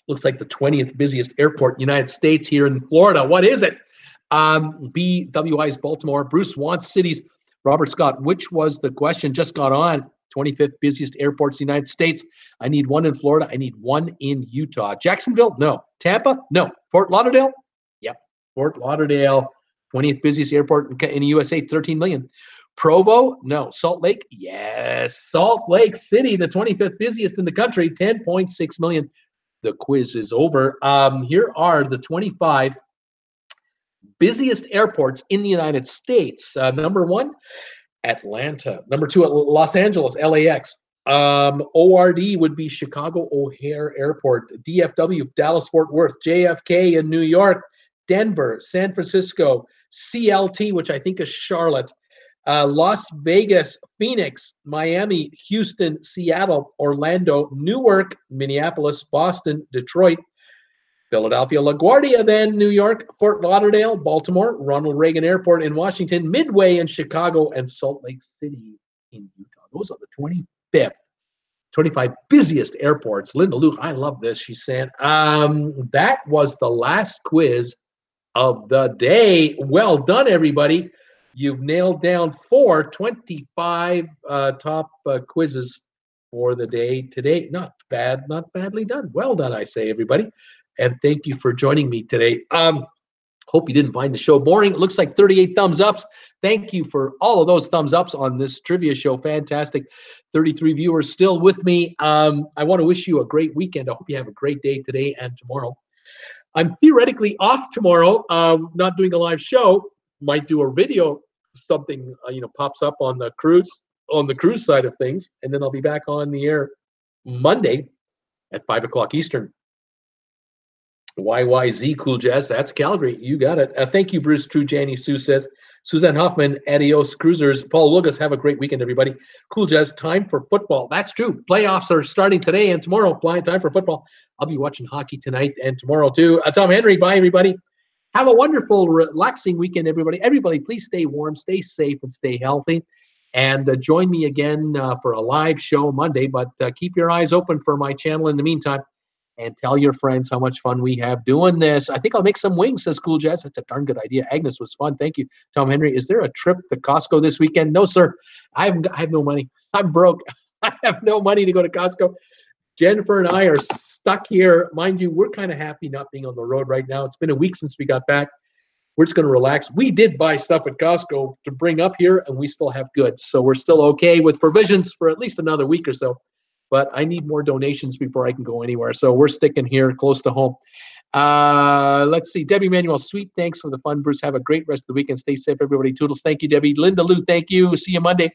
Looks like the 20th busiest airport in the United States here in Florida. What is it? BWI is Baltimore. Bruce wants cities. Robert Scott, which was the question? Just got on. 25th busiest airports in the United States. I need 1 in Florida. I need 1 in Utah. Jacksonville? No. Tampa? No. Fort Lauderdale? Yep. Fort Lauderdale. 20th busiest airport in the USA, 13 million. Provo? No. Salt Lake? Yes. Salt Lake City, the 25th busiest in the country, 10.6 million. The quiz is over. Here are the 25 busiest airports in the United States. Number 1, Atlanta. Number 2, Los Angeles, LAX. ORD would be Chicago O'Hare Airport. DFW, Dallas Fort Worth. JFK in New York. Denver, San Francisco. CLT, which I think is Charlotte. Las Vegas, Phoenix, Miami, Houston, Seattle, Orlando, Newark, Minneapolis, Boston, Detroit, Philadelphia, LaGuardia, then New York, Fort Lauderdale, Baltimore, Ronald Reagan Airport in Washington, Midway in Chicago, and Salt Lake City in Utah. Those are the 25 busiest airports. Linda Luke, I love this, she's saying. That was the last quiz of the day. Well done, everybody. You've nailed down 25 top quizzes for the day today. Not bad, not badly done. Well done, I say, everybody. And thank you for joining me today. Hope you didn't find the show boring. It looks like 38 thumbs ups. Thank you for all of those thumbs ups on this trivia show. Fantastic. 33 viewers still with me. I want to wish you a great weekend. I hope you have a great day today and tomorrow. I'm theoretically off tomorrow, not doing a live show. Might do a video, something pops up on the cruise side of things, and then I'll be back on the air Monday at 5 o'clock Eastern. YYZ Cool Jazz, that's Calgary. You got it. Thank you, Bruce. True Janny Sue says. Suzanne Hoffman, adios, cruisers. Paul Lugas, have a great weekend, everybody. Cool Jazz, time for football. That's true. Playoffs are starting today and tomorrow. Time for football. I'll be watching hockey tonight and tomorrow, too. Tom Henry, bye, everybody. Have a wonderful, relaxing weekend, everybody. Everybody, please stay warm, stay safe, and stay healthy. And join me again for a live show Monday. But keep your eyes open for my channel in the meantime. And tell your friends how much fun we have doing this. I think I'll make some wings, says Cool Jazz. That's a darn good idea. Agnes was fun. Thank you, Tom Henry. Is there a trip to Costco this weekend? No, sir. I have no money. I'm broke. I have no money to go to Costco. Jennifer and I are stuck here. Mind you, we're kind of happy not being on the road right now. It's been a week since we got back. We're just going to relax. We did buy stuff at Costco to bring up here, and we still have goods. So we're still okay with provisions for at least another week or so. But I need more donations before I can go anywhere. So we're sticking here close to home. Let's see. Debbie Manuel, sweet thanks for the fun, Bruce. Have a great rest of the weekend. Stay safe, everybody. Toodles. Thank you, Debbie. Linda Lou, thank you. See you Monday.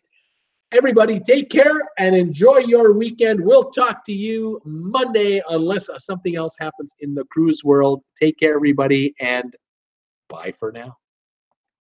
Everybody, take care and enjoy your weekend. We'll talk to you Monday unless something else happens in the cruise world. Take care, everybody, and bye for now.